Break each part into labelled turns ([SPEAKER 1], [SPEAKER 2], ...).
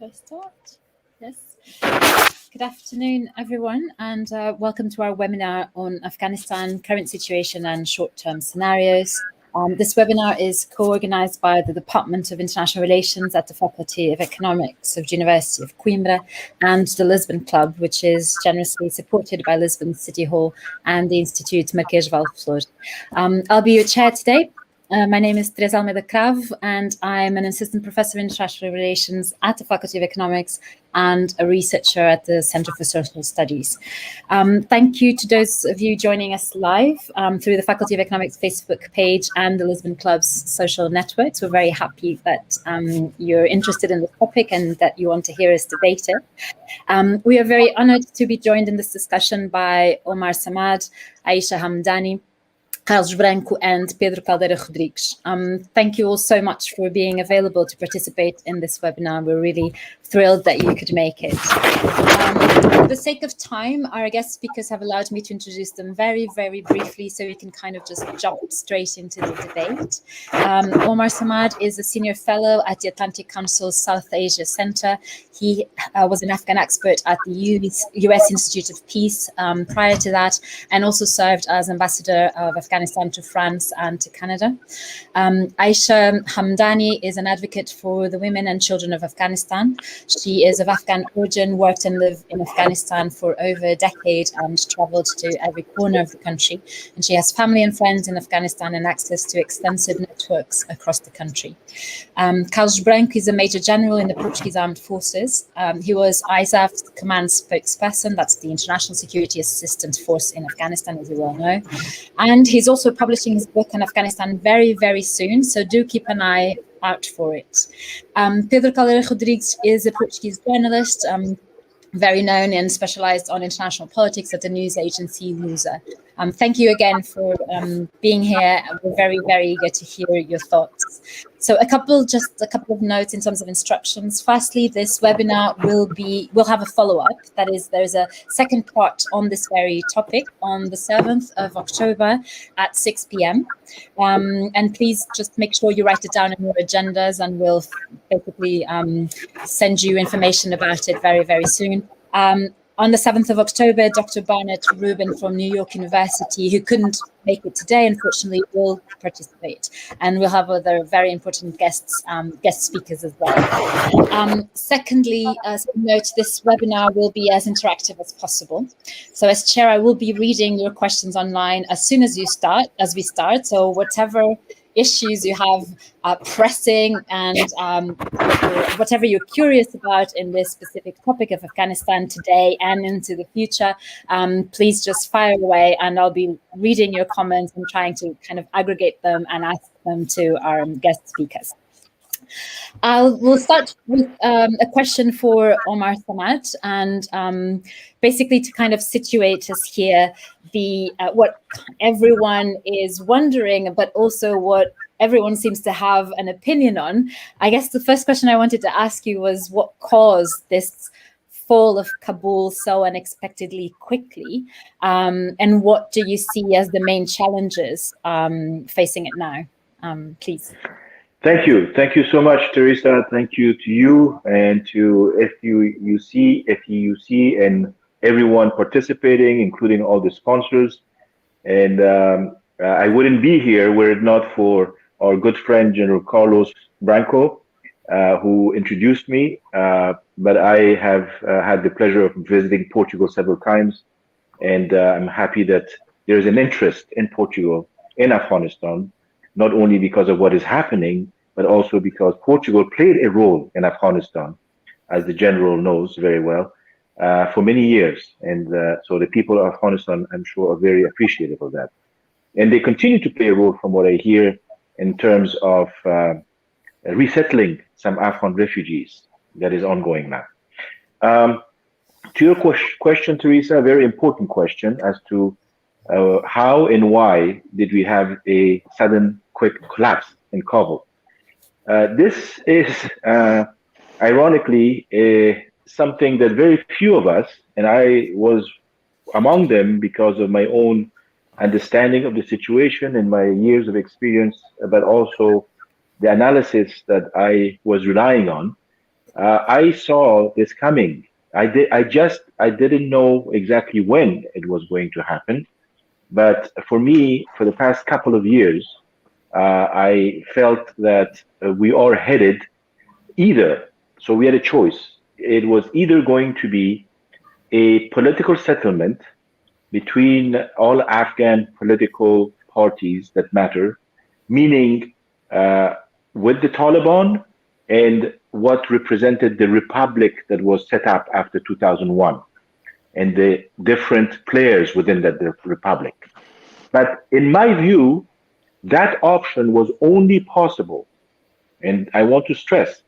[SPEAKER 1] I start? Yes. Good afternoon, everyone, and welcome to our webinar on Afghanistan, current situation and short-term scenarios. This webinar is co-organized by the Department of International Relations at the Faculty of Economics of the University of Coimbra and the Lisbon Club, which is generously supported by Lisbon City Hall and the Institute Marquês de Valflor. I'll be your chair today. My name is Teresa Almeida Cravo, and I'm an assistant professor in international relations at the Faculty of Economics and a researcher at the Center for Social Studies. Thank you to those of you joining us live through the Faculty of Economics Facebook page and the Lisbon Club's social networks. We're very happy that you're interested in the topic and that you want to hear us debate it. We are very honored to be joined in this discussion by Omar Samad, Ayscha Hamdani, Branco and Pedro Rodrigues. Thank you all so much for being available to participate in this webinar. We're really thrilled that you could make it. For the sake of time, our guest speakers have allowed me to introduce them very, very briefly so we can kind of just jump straight into the debate. Omar Samad is a senior fellow at the Atlantic Council's South Asia Center. He was an Afghan expert at the US Institute of Peace prior to that, and also served as ambassador of Afghanistan to France and to Canada. Ayscha Hamdani is an advocate for the women and children of Afghanistan. She is of Afghan origin, worked and lived in Afghanistan for over a decade and traveled to every corner of the country. And she has family and friends in Afghanistan and access to extensive networks across the country. Branco is a major general in the Portuguese Armed Forces. He was ISAF's command spokesperson, that's the International Security Assistance Force in Afghanistan, as you well know. And he's also publishing his book on Afghanistan very, very soon, so do keep an eye out for it. Pedro Rodrigues is a Portuguese journalist, very known and specialized on international politics at the news agency Lusa. Thank you again for being here. We're very, very eager to hear your thoughts. So a couple of notes in terms of instructions. Firstly, this webinar will have a follow-up. That is, there's a second part on this very topic on the 7th of October at 6 p.m. And please just make sure you write it down in your agendas, and we'll basically send you information about it very, very soon. On the 7th of October, Dr. Barnett Rubin from New York University, who couldn't make it today, unfortunately, will participate. And we'll have other very important guest speakers as well. Secondly, as a note, this webinar will be as interactive as possible. So as chair, I will be reading your questions online as soon as we start. So whatever issues you have pressing and whatever you're curious about in this specific topic of Afghanistan today and into the future, please just fire away, and I'll be reading your comments and trying to kind of aggregate them and ask them to our guest speakers. We'll start with a question for Omar Samad, and basically to kind of situate us here, what everyone is wondering, but also what everyone seems to have an opinion on. I guess the first question I wanted to ask you was what caused this fall of Kabul so unexpectedly quickly, and what do you see as the main challenges facing it now? Please.
[SPEAKER 2] Thank you. Thank you so much, Teresa. Thank you to you and to FEUC and everyone participating, including all the sponsors. And I wouldn't be here were it not for our good friend, General Carlos Branco, who introduced me. But I have had the pleasure of visiting Portugal several times. And I'm happy that there's an interest in Portugal, in Afghanistan, not only because of what is happening, but also because Portugal played a role in Afghanistan, as the general knows very well, for many years. And so the people of Afghanistan, I'm sure, are very appreciative of that. And they continue to play a role, from what I hear, in terms of resettling some Afghan refugees that is ongoing now. To your question, Teresa, a very important question as to how and why did we have a sudden, quick collapse in Kabul? This is, ironically, something that very few of us, and I was among them because of my own understanding of the situation and my years of experience, but also the analysis that I was relying on, I saw this coming. I didn't know exactly when it was going to happen. But for me, for the past couple of years, I felt that we are headed either. So we had a choice. It was either going to be a political settlement between all Afghan political parties that matter, meaning with the Taliban and what represented the republic that was set up after 2001 and the different players within that republic. But in my view, that option was only possible, and I want to stress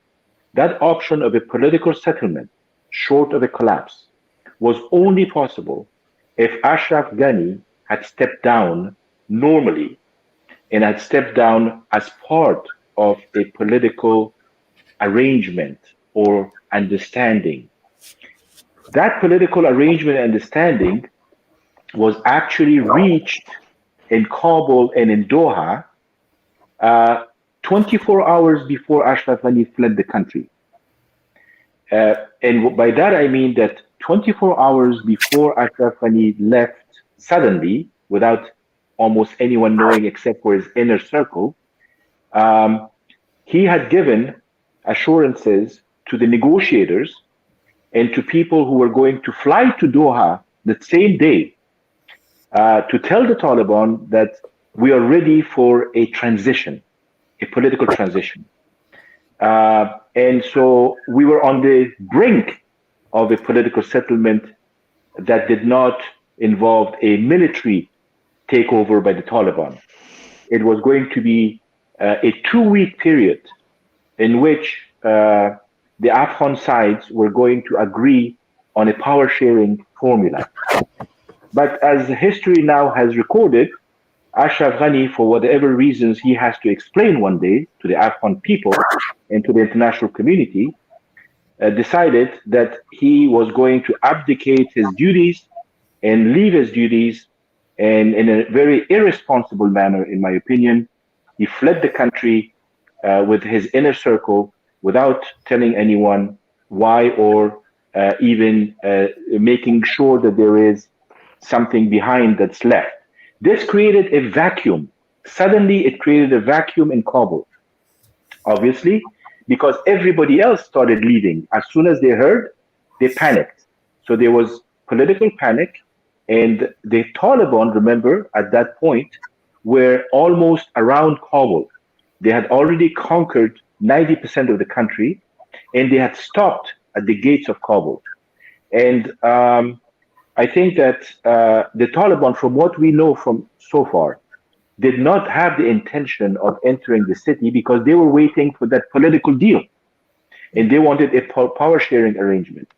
[SPEAKER 2] that option of a political settlement, short of a collapse, was only possible if Ashraf Ghani had stepped down normally and had stepped down as part of a political arrangement or understanding. That political arrangement and understanding was actually reached in Kabul and in Doha 24 hours before Ashraf Ghani fled the country. And by that I mean that 24 hours before Ashraf Ghani left suddenly, without almost anyone knowing except for his inner circle, he had given assurances to the negotiators and to people who were going to fly to Doha the same day to tell the Taliban that we are ready for a transition, a political transition. And so we were on the brink of a political settlement that did not involve a military takeover by the Taliban. It was going to be a 2-week period in which the Afghan sides were going to agree on a power sharing formula. But as history now has recorded, Ashraf Ghani, for whatever reasons he has to explain one day to the Afghan people and to the international community, decided that he was going to abdicate his duties and leave his duties, and in a very irresponsible manner, in my opinion, he fled the country with his inner circle without telling anyone why, or even making sure that there is something behind that's left. This created a vacuum. Suddenly, it created a vacuum in Kabul, obviously, because everybody else started leaving. As soon as they heard, they panicked. So there was political panic, and the Taliban, remember, at that point, were almost around Kabul. They had already conquered 90% of the country, and they had stopped at the gates of Kabul. And I think that the Taliban, from what we know from so far, did not have the intention of entering the city because they were waiting for that political deal. And they wanted a power sharing arrangement,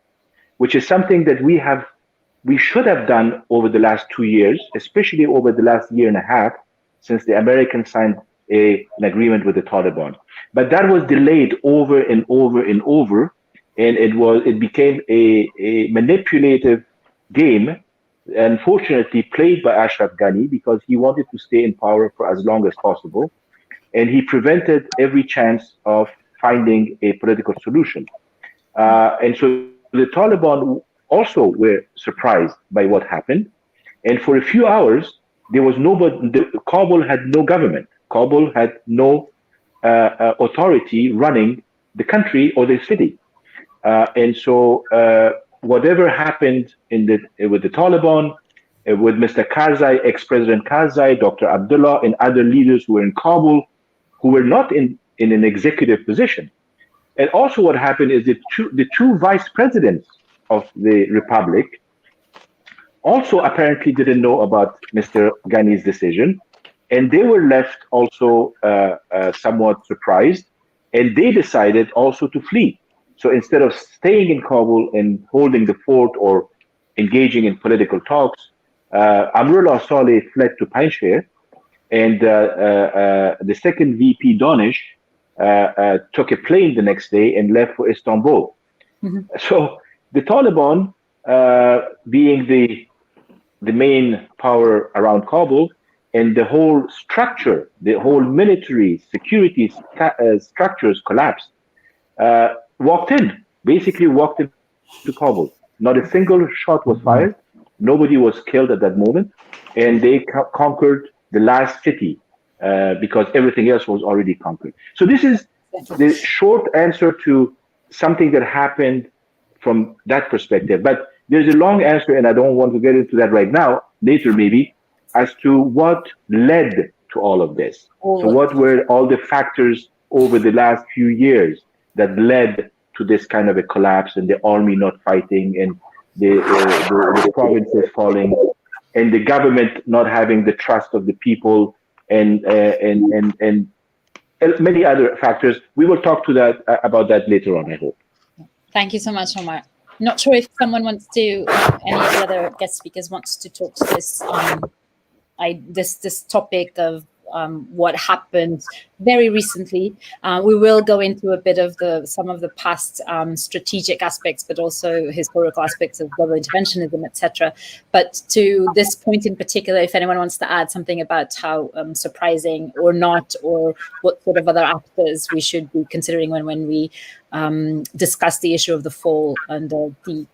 [SPEAKER 2] which is something that we should have done over the last 2 years, especially over the last year and a half, since the Americans signed an agreement with the Taliban. But that was delayed over and over and over, and it became a manipulative game, unfortunately played by Ashraf Ghani, because he wanted to stay in power for as long as possible, and he prevented every chance of finding a political solution. And so the Taliban also were surprised by what happened, and for a few hours there was nobody. Kabul had no government. Kabul had no authority running the country or the city, and so whatever happened with the Taliban, with Mr. Karzai, ex-President Karzai, Dr. Abdullah, and other leaders who were in Kabul, who were not in an executive position. And also what happened is the two vice presidents of the republic also apparently didn't know about Mr. Ghani's decision, and they were left also somewhat surprised, and they decided also to flee. So instead of staying in Kabul and holding the fort or engaging in political talks, Amrullah Saleh fled to Panjshir, and the second VP, Danish, took a plane the next day and left for Istanbul. Mm-hmm. So the Taliban, being the main power around Kabul, and the whole structure, the whole military security structures collapsed. basically walked into Kabul. Not a single shot was fired. Nobody was killed at that moment. And they conquered the last city because everything else was already conquered. So this is the short answer to something that happened from that perspective. But there's a long answer, and I don't want to get into that right now, later maybe, as to what led to all of this. So what were all the factors over the last few years that led to this kind of a collapse and the army not fighting and the provinces falling and the government not having the trust of the people and many other factors. We will talk to that about that later on, I hope.
[SPEAKER 1] Thank you so much, Omar. Not sure if someone wants to, any of the other guest speakers wants to talk to this this topic of what happened very recently. We will go into a bit of some of the past strategic aspects, but also historical aspects of global interventionism, etc. But to this point in particular, if anyone wants to add something about how surprising or not, or what sort of other actors we should be considering when we discuss the issue of the fall and the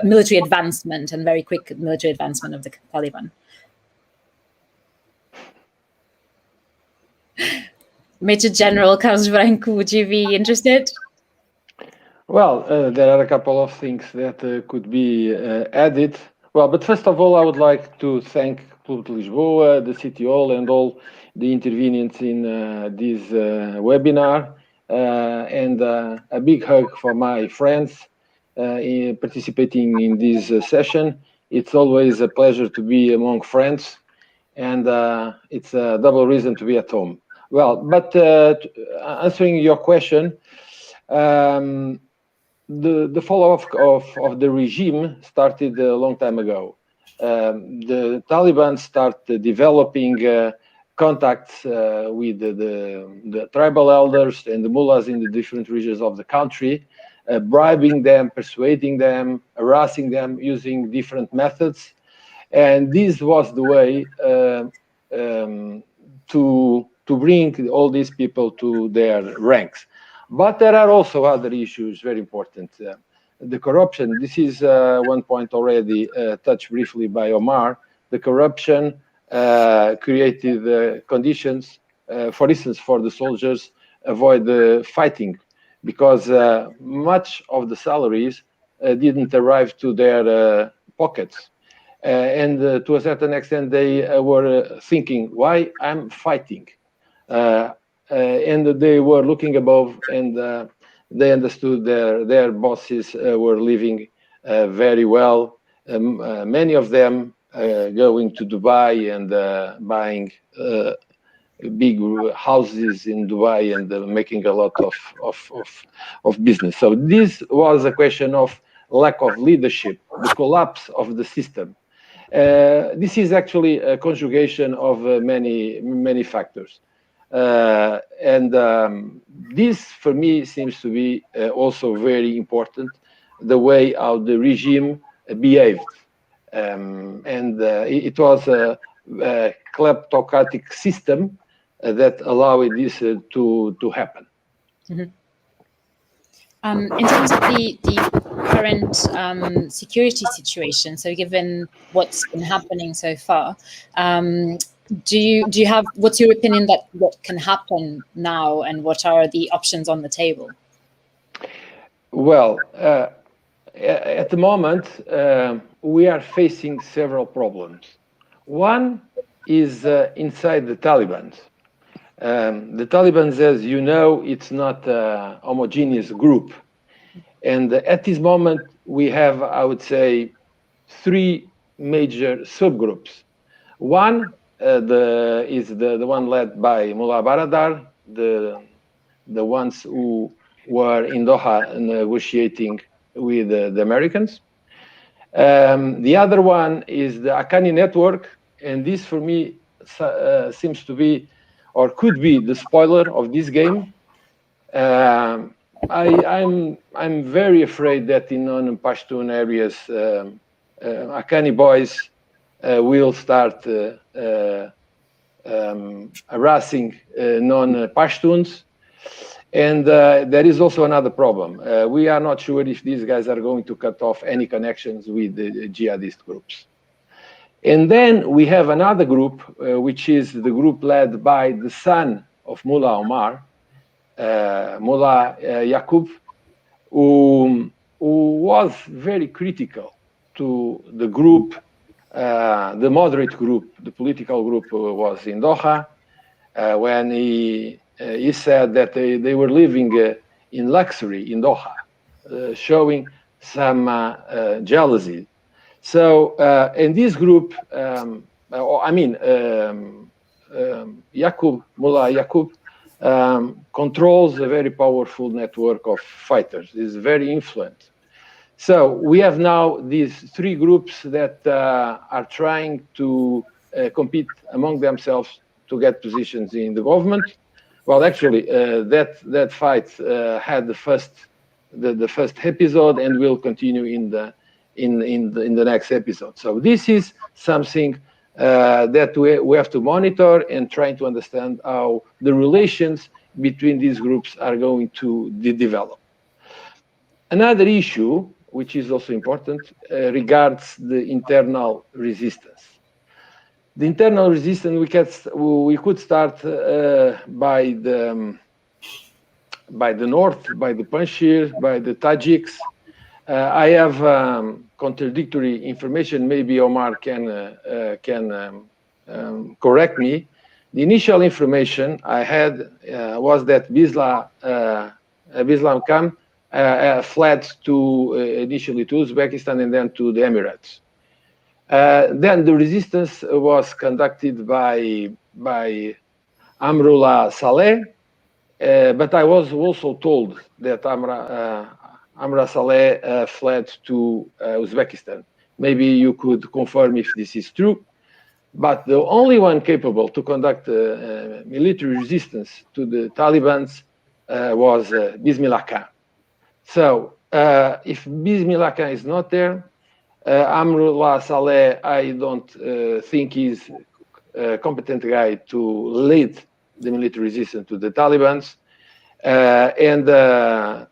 [SPEAKER 1] military advancement and very quick military advancement of the Taliban. Major General Carlos Branco, would you be interested?
[SPEAKER 3] Well, there are a couple of things that could be added. Well, but first of all, I would like to thank Clube de Lisboa, the City Hall, and all the intervenants in this webinar. And a big hug for my friends in participating in this session. It's always a pleasure to be among friends, and it's a double reason to be at home. Well, but answering your question, the follow-up of the regime started a long time ago. The Taliban started developing contacts with the tribal elders and the mullahs in the different regions of the country, bribing them, persuading them, harassing them using different methods. And this was the way to bring all these people to their ranks. But there are also other issues very important. The corruption, this is one point already touched briefly by Omar. The corruption created conditions, for instance, for the soldiers avoid the fighting, because much of the salaries didn't arrive to their pockets. And to a certain extent, they were thinking, why I'm fighting? And they were looking above, and they understood their bosses were living very well. Many of them going to Dubai and buying big houses in Dubai and making a lot of business. So this was a question of lack of leadership, the collapse of the system. This is actually a conjugation of many factors. And this, for me, seems to be also very important, the way how the regime behaved. And it was a kleptocratic system that allowed this to happen.
[SPEAKER 1] Mm-hmm. In terms of the current security situation, so given what's been happening so far, do you have, what's your opinion that what can happen now, and what are the options on the table?
[SPEAKER 3] Well, at the moment, we are facing several problems. One is inside the Taliban. The Taliban, as you know, it's not a homogeneous group. And at this moment, we have, I would say, three major subgroups. One is the one led by Mullah Baradar, the ones who were in Doha negotiating with the Americans. The other one is the Haqqani network, and this for me seems to be, or could be, the spoiler of this game. I'm very afraid that in non-Pashtun areas, Haqqani boys will start harassing non-Pashtuns. And there is also another problem. We are not sure if these guys are going to cut off any connections with the jihadist groups. And then we have another group, which is the group led by the son of Mullah Omar, Mullah Yaqub, who was very critical to the group, the moderate group, the political group was in Doha, when he said that they were living in luxury in Doha, showing some jealousy. So, in this group, Mullah Yaqub, controls a very powerful network of fighters. Is very influent. So we have now these three groups that are trying to compete among themselves to get positions in the government. Well, actually, that fight had the first episode and will continue in the next episode. So this is something that we have to monitor and trying to understand how the relations between these groups are going to develop. Another issue, which is also important, regards the internal resistance. The internal resistance we could start by the north, by the Panjshir, by the Tajiks. I have contradictory information. Maybe Omar can correct me. The initial information I had was that Bislam Khan fled initially to Uzbekistan and then to the Emirates. Then the resistance was conducted by Amrullah Saleh, but I was also told that Amrullah Saleh fled to Uzbekistan. Maybe you could confirm if this is true. But the only one capable to conduct military resistance to the Taliban was Bismillah Khan. So if Bismillah Khan is not there, Amrullah Saleh, I don't think he's a competent guy to lead the military resistance to the Taliban. And the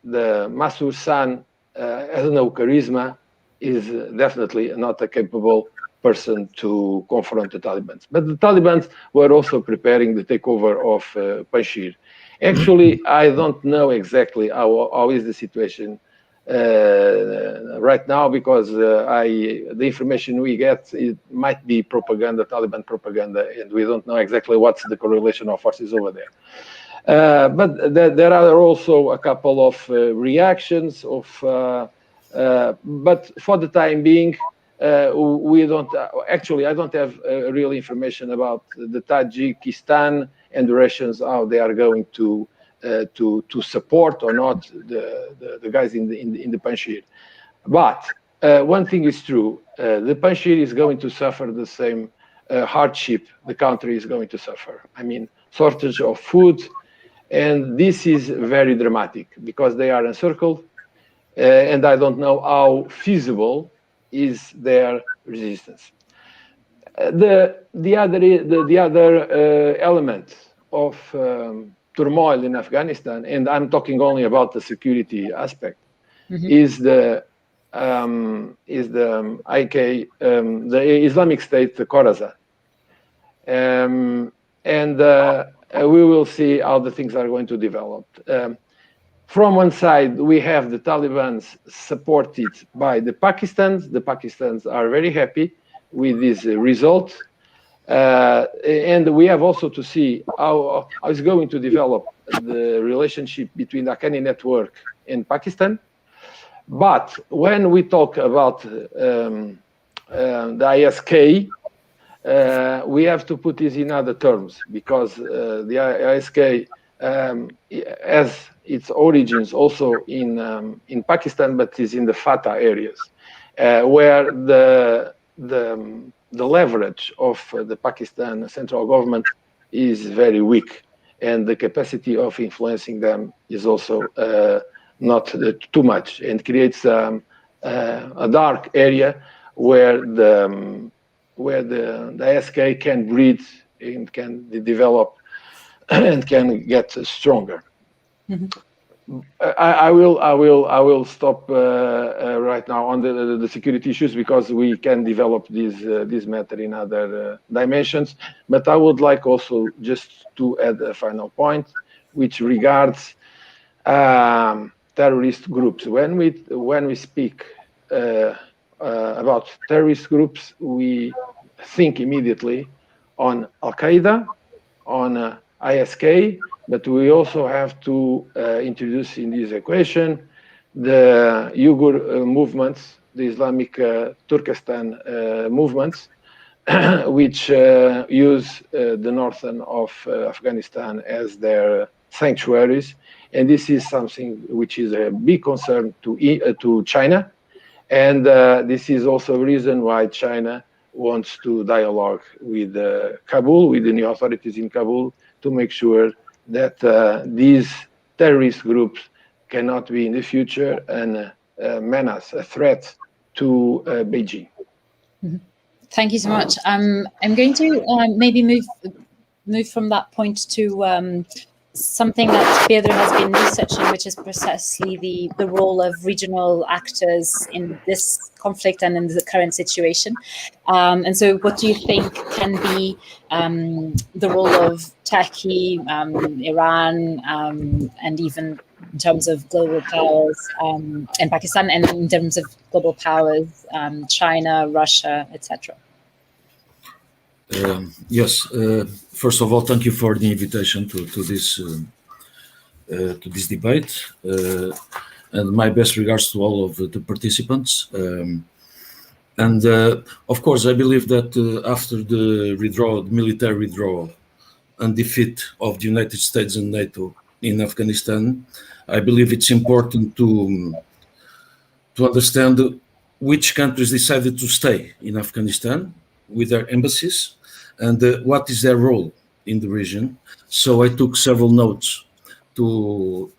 [SPEAKER 3] Massoud San has no charisma, is definitely not a capable person to confront the Taliban. But the Taliban were also preparing the takeover of Panjshir. Actually, I don't know exactly how is the situation right now, because the information we get, it might be propaganda, Taliban propaganda, and we don't know exactly what's the correlation of forces over there. But there are also a couple of reactions of, but for the time being, we don't actually. I don't have real information about the Tajikistan and the Russians, how they are going to support or not the guys in the Panjshir. But one thing is true: the Panjshir is going to suffer the same hardship the country is going to suffer. I mean, shortage of food, and this is very dramatic because they are encircled, and I don't know how feasible is their resistance. The other element of turmoil in Afghanistan, and I'm talking only about the security aspect, is the Islamic State, the Khorasan, and we will see how the things are going to develop. From one side, we have the Taliban supported by the Pakistans. The Pakistans are very happy with this result. And we have also to see how it's going to develop the relationship between the Haqqani network and Pakistan. But when we talk about the ISK, we have to put this in other terms, because the ISK has its origins also in Pakistan, but is in the FATA areas, where the leverage of the Pakistan central government is very weak, and the capacity of influencing them is also not too much, and creates a dark area where the ISK can breed and can develop and can get stronger. I will stop right now on the security issues, because we can develop this matter in other dimensions. But I would like also just to add a final point, which regards terrorist groups. When we speak about terrorist groups, we think immediately on Al Qaeda, on ISK, but we also have to introduce in this equation the Uyghur movements, the Islamic Turkestan movements, which use the northern of Afghanistan as their sanctuaries. And this is something which is a big concern to China. And this is also a reason why China wants to dialogue with Kabul, with the new authorities in Kabul, to make sure that these terrorist groups cannot be in the future a menace, a threat to Beijing.
[SPEAKER 1] Thank you so much. I'm going to maybe move from that point to something that Pedro has been researching, which is precisely the role of regional actors in this conflict and in the current situation. And so what do you think can be the role of Turkey, Iran, and even in terms of global powers, and Pakistan, and in terms of global powers, China, Russia, etc.?
[SPEAKER 4] Yes. First of all, thank you for the invitation to this debate, and my best regards to all of the participants. And of course, I believe that after the military withdrawal and defeat of the United States and NATO in Afghanistan, I believe it's important to understand which countries decided to stay in Afghanistan with their embassies and what is their role in the region. So I took several notes to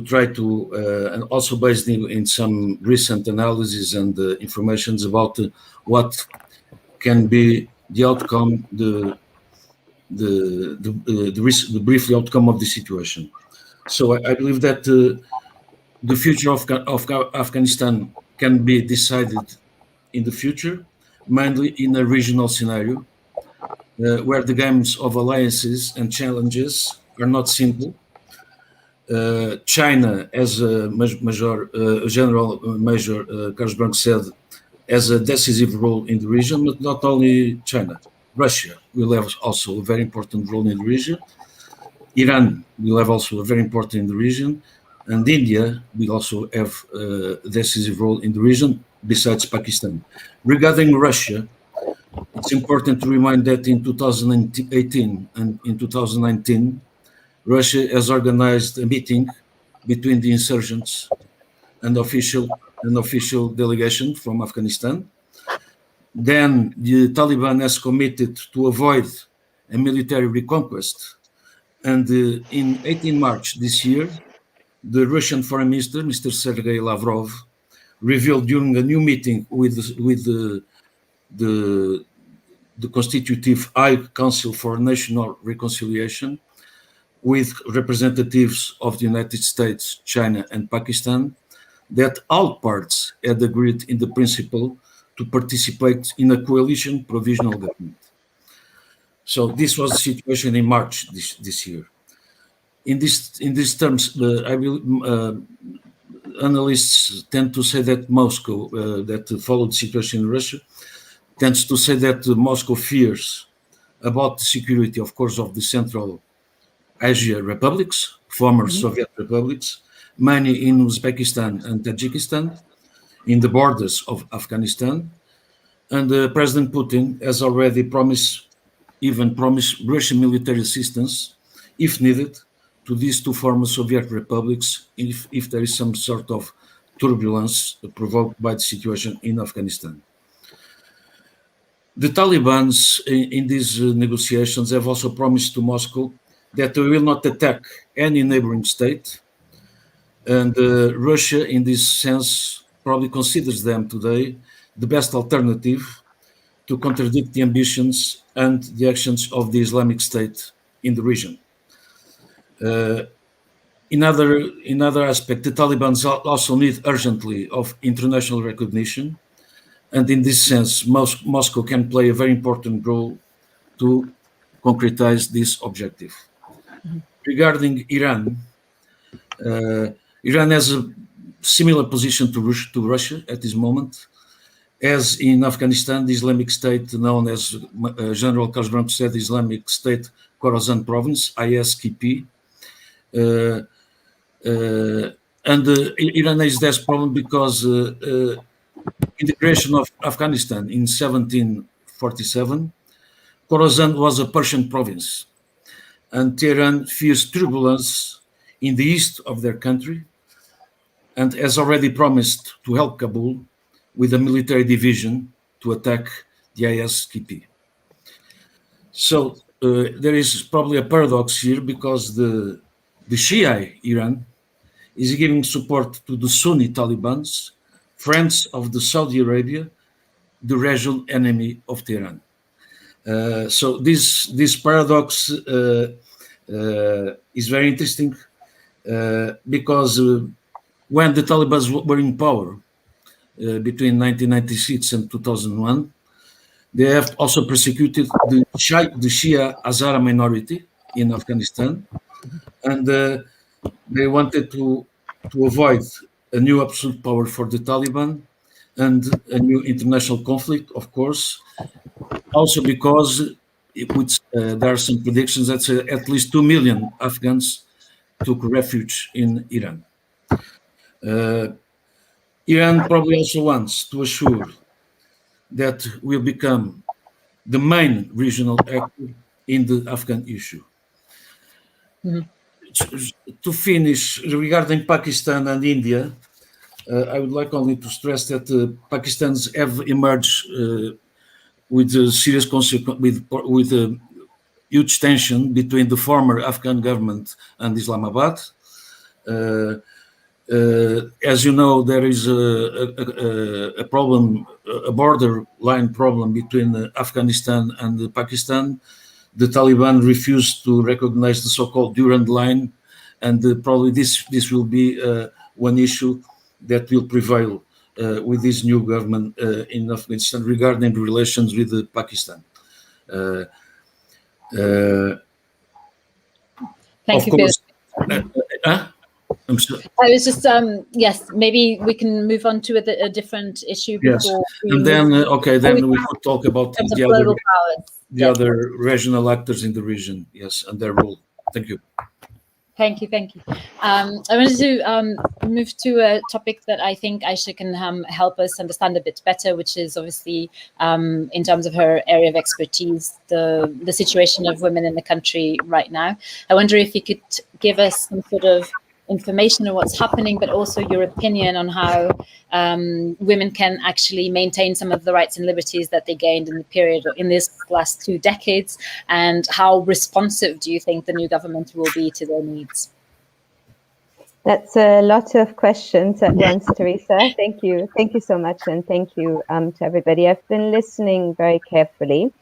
[SPEAKER 4] try to, and also based in some recent analysis and informations about what can be the outcome, the brief outcome of the situation. So I believe that the future of Afghanistan can be decided in the future, mainly in a regional scenario, where the games of alliances and challenges are not simple. China, as General Major Carlos Branco said, has a decisive role in the region, but not only China. Russia will have also a very important role in the region. Iran will have also a very important in the region, and India will also have a decisive role in the region, besides Pakistan. Regarding Russia, it's important to remind that in 2018 and in 2019, Russia has organized a meeting between the insurgents and official delegation from Afghanistan. Then the Taliban has committed to avoid a military reconquest. And in 18 March this year, the Russian Foreign Minister, Mr. Sergei Lavrov, revealed during a new meeting with the Constitutive High Council for National Reconciliation, with representatives of the United States, China, and Pakistan, that all parts had agreed in the principle to participate in a coalition provisional government. So this was the situation in March this year. In these terms, analysts tend to say that Moscow, that followed the situation in Russia, tends to say that Moscow fears about the security, of course, of the Central Asia republics, former Soviet republics, many in Uzbekistan and Tajikistan, in the borders of Afghanistan. And President Putin has already promised Russian military assistance, if needed, to these two former Soviet republics if there is some sort of turbulence provoked by the situation in Afghanistan. The Taliban in these negotiations have also promised to Moscow that they will not attack any neighboring state, and Russia, in this sense, probably considers them today the best alternative to contradict the ambitions and the actions of the Islamic State in the region. in other aspect, the Taliban also need urgently of international recognition, and in this sense, Moscow can play a very important role to concretize this objective. Regarding Iran, Iran has a similar position to Russia at this moment. As in Afghanistan, the Islamic State, known as General Branco said, Islamic State Khorasan Province, ISKP, and Iran has this problem because in the creation of Afghanistan in 1747, Khorasan was a Persian province, and Tehran fears turbulence in the east of their country and has already promised to help Kabul with a military division to attack the ISKP. So there is probably a paradox here because the Shia Iran is giving support to the Sunni Talibans, friends of the Saudi Arabia, the regional enemy of Tehran. So this paradox is very interesting because when the Taliban were in power between 1996 and 2001, they have also persecuted the Shia Hazara minority in Afghanistan, and they wanted to avoid a new absolute power for the Taliban and a new international conflict, of course, also because there are some predictions that say at least 2 million Afghans took refuge in Iran. Iran probably also wants to assure that will become the main regional actor in the Afghan issue. To finish, regarding Pakistan and India, I would like only to stress that Pakistans have emerged with a serious consequence, with a huge tension between the former Afghan government and Islamabad. As you know, there is a problem, a borderline problem between Afghanistan and Pakistan. The Taliban refused to recognize the so-called Durand Line, and probably this will be one issue that will prevail with this new government in Afghanistan regarding relations with Pakistan.
[SPEAKER 1] Thank you,
[SPEAKER 4] course,
[SPEAKER 1] I'm sorry. I was just yes. Maybe we can move on to a different issue.
[SPEAKER 4] Yes, and then then we could talk about the other regional actors in the region. Yes, and their role. Thank you.
[SPEAKER 1] Thank you. I wanted to move to a topic that I think Ayscha can help us understand a bit better, which is obviously in terms of her area of expertise, the situation of women in the country right now. I wonder if you could give us some sort of information on what's happening, but also your opinion on how women can actually maintain some of the rights and liberties that they gained in the period in this last 2 decades, and how responsive do you think the new government will be to their needs?
[SPEAKER 5] That's a lot of questions at once, Teresa. Thank you so much, and thank you to everybody. I've been listening very carefully.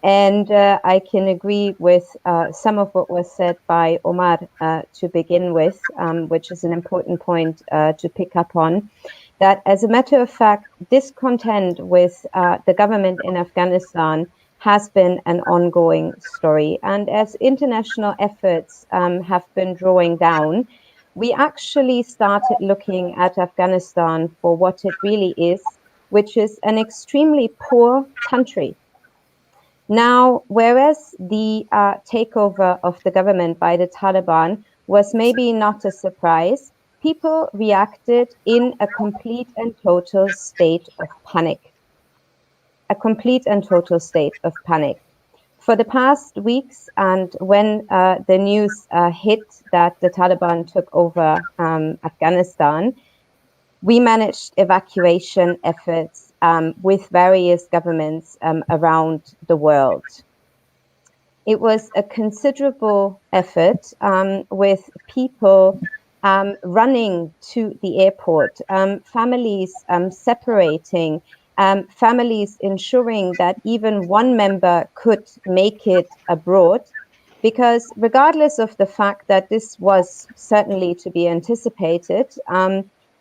[SPEAKER 5] And I can agree with some of what was said by Omar to begin with, which is an important point to pick up on, that as a matter of fact, discontent with the government in Afghanistan has been an ongoing story. And as international efforts have been drawing down, we actually started looking at Afghanistan for what it really is, which is an extremely poor country. Now, whereas the takeover of the government by the Taliban was maybe not a surprise, people reacted in a complete and total state of panic. A complete and total state of panic. For the past weeks, and when the news hit that the Taliban took over Afghanistan, we managed evacuation efforts with various governments around the world. It was a considerable effort with people running to the airport, families separating, families ensuring that even one member could make it abroad, because regardless of the fact that this was certainly to be anticipated,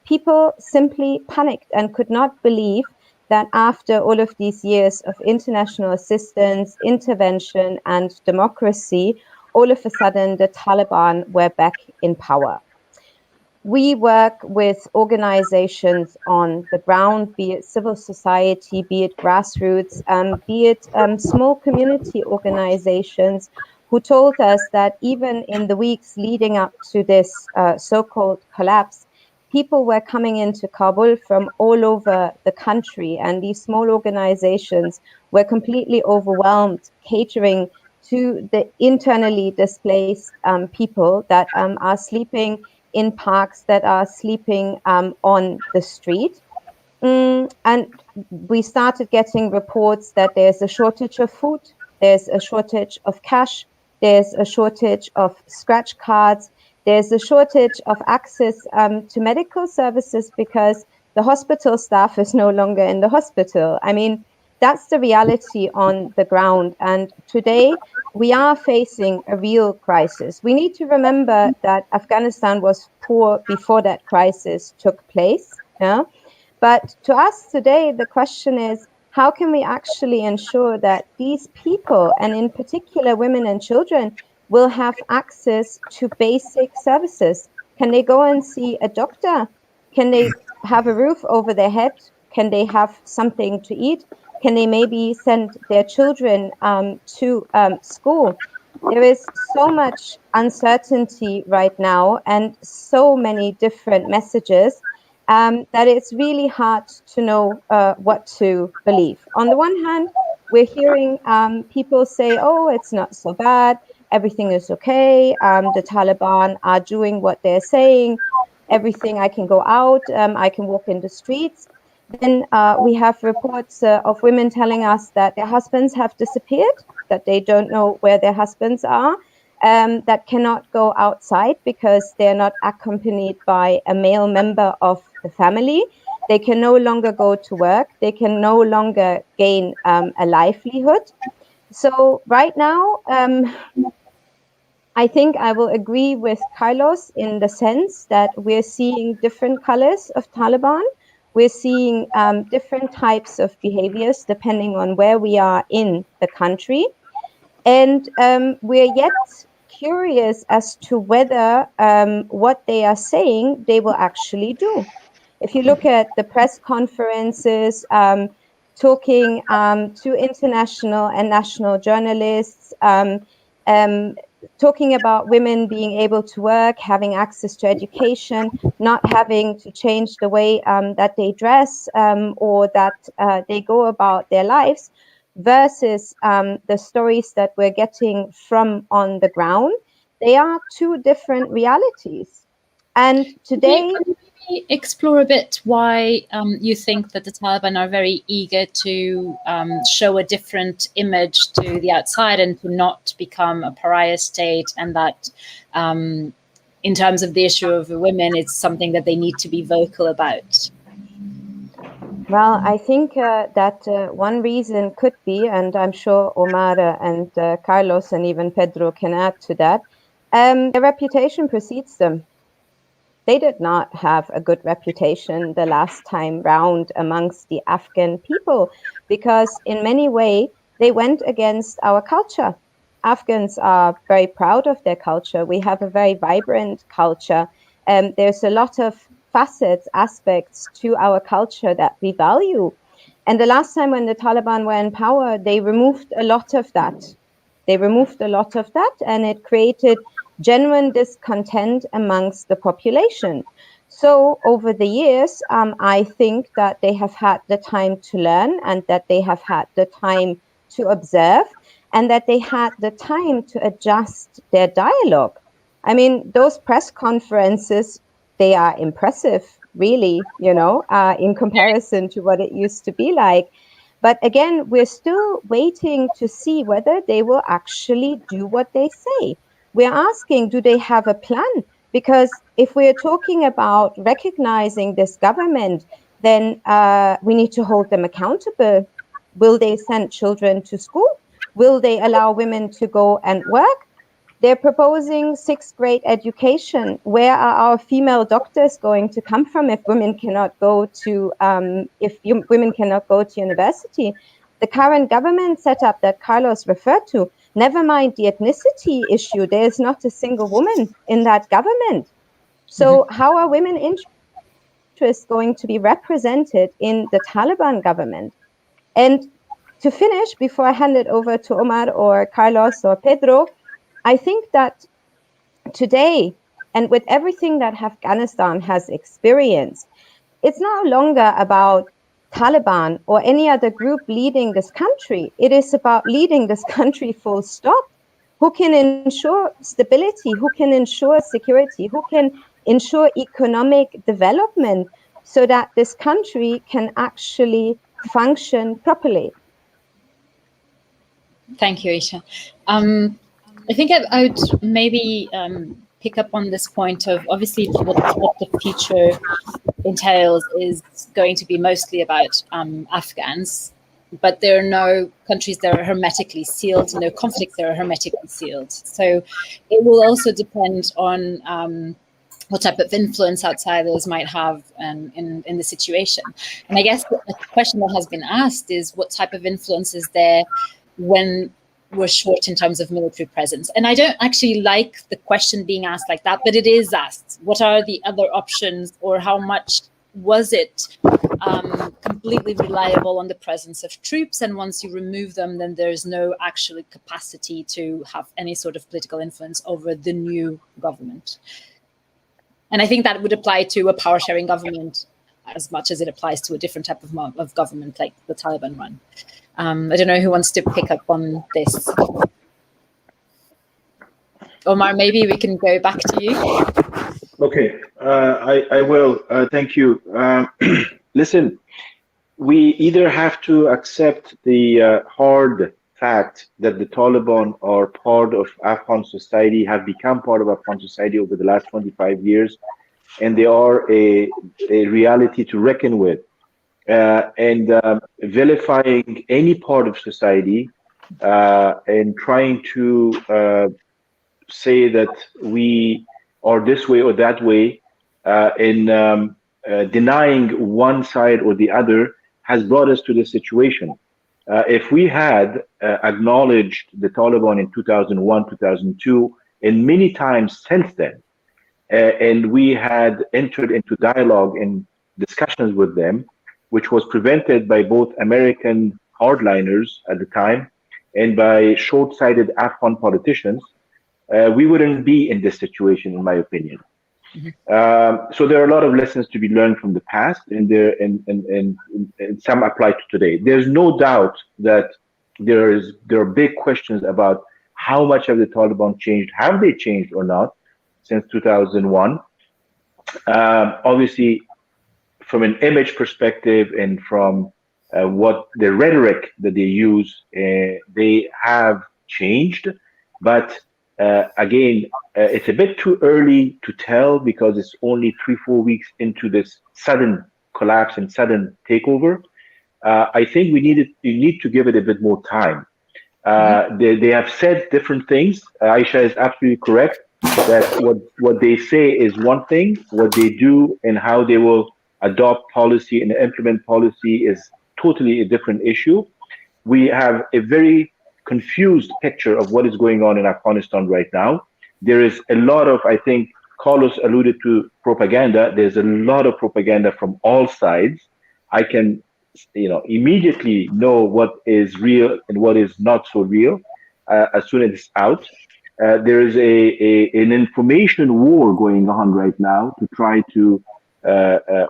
[SPEAKER 5] people simply panicked and could not believe that after all of these years of international assistance, intervention, and democracy, all of a sudden the Taliban were back in power. We work with organizations on the ground, be it civil society, be it grassroots, be it small community organizations, who told us that even in the weeks leading up to this so-called collapse, people were coming into Kabul from all over the country, and these small organizations were completely overwhelmed, catering to the internally displaced people that are sleeping in parks, that are sleeping on the street. And we started getting reports that there's a shortage of food, there's a shortage of cash, there's a shortage of scratch cards, there's a shortage of access to medical services because the hospital staff is no longer in the hospital. I mean, that's the reality on the ground. And today we are facing a real crisis. We need to remember that Afghanistan was poor before that crisis took place. Yeah? But to us today, the question is, how can we actually ensure that these people, and in particular women and children, will have access to basic services? Can they go and see a doctor? Can they have a roof over their head? Can they have something to eat? Can they maybe send their children to school? There is so much uncertainty right now and so many different messages that it's really hard to know what to believe. On the one hand, we're hearing people say, oh, it's not so bad, everything is okay, the Taliban are doing what they're saying, everything, I can go out, I can walk in the streets. Then we have reports of women telling us that their husbands have disappeared, that they don't know where their husbands are, that cannot go outside because they're not accompanied by a male member of the family. They can no longer go to work. They can no longer gain a livelihood. So right now, I think I will agree with Carlos in the sense that we're seeing different colors of Taliban. We're seeing different types of behaviors depending on where we are in the country. And we're yet curious as to whether what they are saying they will actually do. If you look at the press conferences, talking to international and national journalists, talking about women being able to work, having access to education, not having to change the way that they dress or that they go about their lives, versus the stories that we're getting from on the ground, they are two different realities. And today,
[SPEAKER 1] can we explore a bit why you think that the Taliban are very eager to show a different image to the outside and to not become a pariah state, and that in terms of the issue of women, it's something that they need to be vocal about?
[SPEAKER 5] Well, I think that one reason could be, and I'm sure Omar and Carlos and even Pedro can add to that, their reputation precedes them. They did not have a good reputation the last time round amongst the Afghan people, because in many ways they went against our culture. Afghans are very proud of their culture. We have a very vibrant culture. There's a lot of facets, aspects to our culture that we value. And the last time when the Taliban were in power, they removed a lot of that. And it created genuine discontent amongst the population. So over the years, I think that they have had the time to learn, and that they have had the time to observe, and that they had the time to adjust their dialogue. I mean, those press conferences, they are impressive, really, in comparison to what it used to be like. But again, we're still waiting to see whether they will actually do what they say. We're asking, do they have a plan? Because if we're talking about recognizing this government, then we need to hold them accountable. Will they send children to school? Will they allow women to go and work? They're proposing sixth grade education. Where are our female doctors going to come from if women cannot go to women cannot go to university? The current government setup that Carlos referred to, never mind the ethnicity issue, there is not a single woman in that government. So how are women interests going to be represented in the Taliban government? And to finish, before I hand it over to Omar or Carlos or Pedro, I think that today, and with everything that Afghanistan has experienced, it's no longer about Taliban or any other group leading this country. It is about leading this country full stop. Who can ensure stability? Who can ensure security? Who can ensure economic development so that this country can actually function properly?
[SPEAKER 1] Thank you, Ayscha. I think I would maybe pick up on this point of obviously what the future entails is going to be mostly about Afghans, but there are no countries that are hermetically sealed, no conflicts that are hermetically sealed. So it will also depend on what type of influence outsiders might have in the situation. And I guess the question that has been asked is what type of influence is there when we're short in terms of military presence? And I don't actually like the question being asked like that, but it is asked. What are the other options, or how much was it completely reliable on the presence of troops? And once you remove them, then there's no actual capacity to have any sort of political influence over the new government. And I think that would apply to a power-sharing government as much as it applies to a different type of government like the Taliban run. I don't know who wants to pick up on this. Omar, maybe we can go back to you.
[SPEAKER 2] Okay, I will. Thank you. Listen, we either have to accept the hard fact that the Taliban are part of Afghan society, have become part of Afghan society over the last 25 years, and they are a reality to reckon with. And vilifying any part of society and trying to say that we are this way or that way, and denying one side or the other has brought us to this situation. If we had acknowledged the Taliban in 2001, 2002, and many times since then, and we had entered into dialogue and discussions with them, which was prevented by both American hardliners at the time and by short-sighted Afghan politicians, we wouldn't be in this situation, in my opinion. So there are a lot of lessons to be learned from the past, and some apply to today. There's no doubt that there are big questions about how much have the Taliban changed, have they changed or not since 2001. Obviously, from an image perspective and from what the rhetoric that they use, they have changed. But again, it's a bit too early to tell because it's only 3-4 weeks into this sudden collapse and sudden takeover. I think you need to give it a bit more time. They have said different things. Ayscha is absolutely correct that what they say is one thing, what they do and how they will adopt policy and implement policy is totally a different issue. We have a very confused picture of what is going on in Afghanistan right now. There is a lot of, I think, Carlos alluded to propaganda. There's a lot of propaganda from all sides. I can, immediately know what is real and what is not so real as soon as it's out. There is an information war going on right now to try to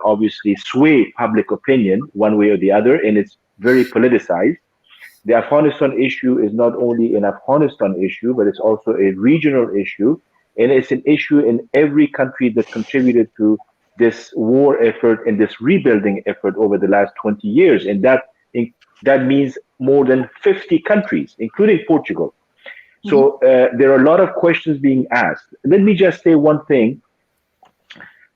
[SPEAKER 2] obviously sway public opinion one way or the other, and it's very politicized. The Afghanistan issue is not only an Afghanistan issue, but it's also a regional issue, and it's an issue in every country that contributed to this war effort and this rebuilding effort over the last 20 years, and that means more than 50 countries, including Portugal. So there are a lot of questions being asked. Let me just say one thing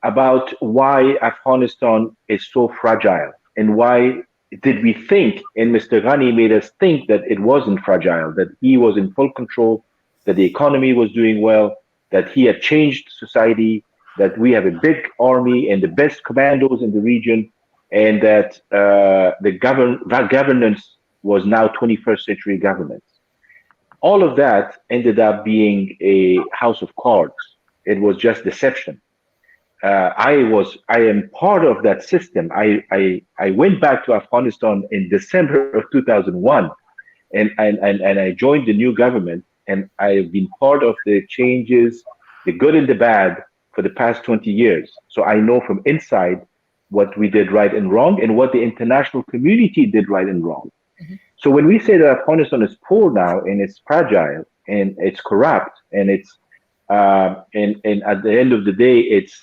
[SPEAKER 2] about why Afghanistan is so fragile and why did we think, and Mr. Ghani made us think that it wasn't fragile, that he was in full control, that the economy was doing well, that he had changed society, that we have a big army and the best commandos in the region, and that that governance was now 21st century governance. All of that ended up being a house of cards. It was just deception. I am part of that system. I went back to Afghanistan in December of 2001, and I joined the new government, and I've been part of the changes, the good and the bad, for the past 20 years. So I know from inside what we did right and wrong, and what the international community did right and wrong. Mm-hmm. So when we say that Afghanistan is poor now, and it's fragile, and it's corrupt, and it's and at the end of the day, it's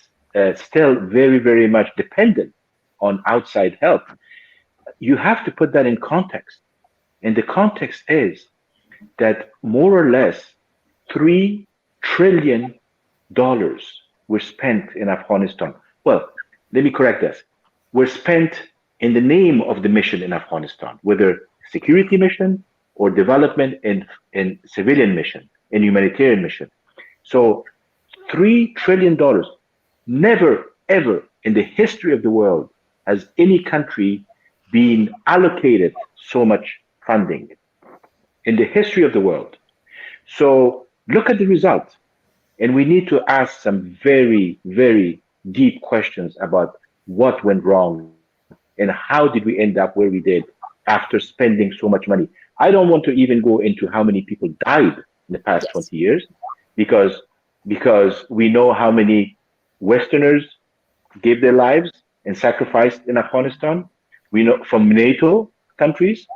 [SPEAKER 2] still very, very much dependent on outside help, you have to put that in context. And the context is that more or less $3 trillion were spent in Afghanistan. Well, let me correct this. Were spent in the name of the mission in Afghanistan, whether security mission or development and civilian mission and humanitarian mission. So $3 trillion. Never, ever in the history of the world has any country been allocated so much funding in the history of the world. So look at the result. And we need to ask some very, very deep questions about what went wrong and how did we end up where we did after spending so much money. I don't want to even go into how many people died in the past 20 years because we know how many Westerners gave their lives and sacrificed in Afghanistan. We know from NATO countries,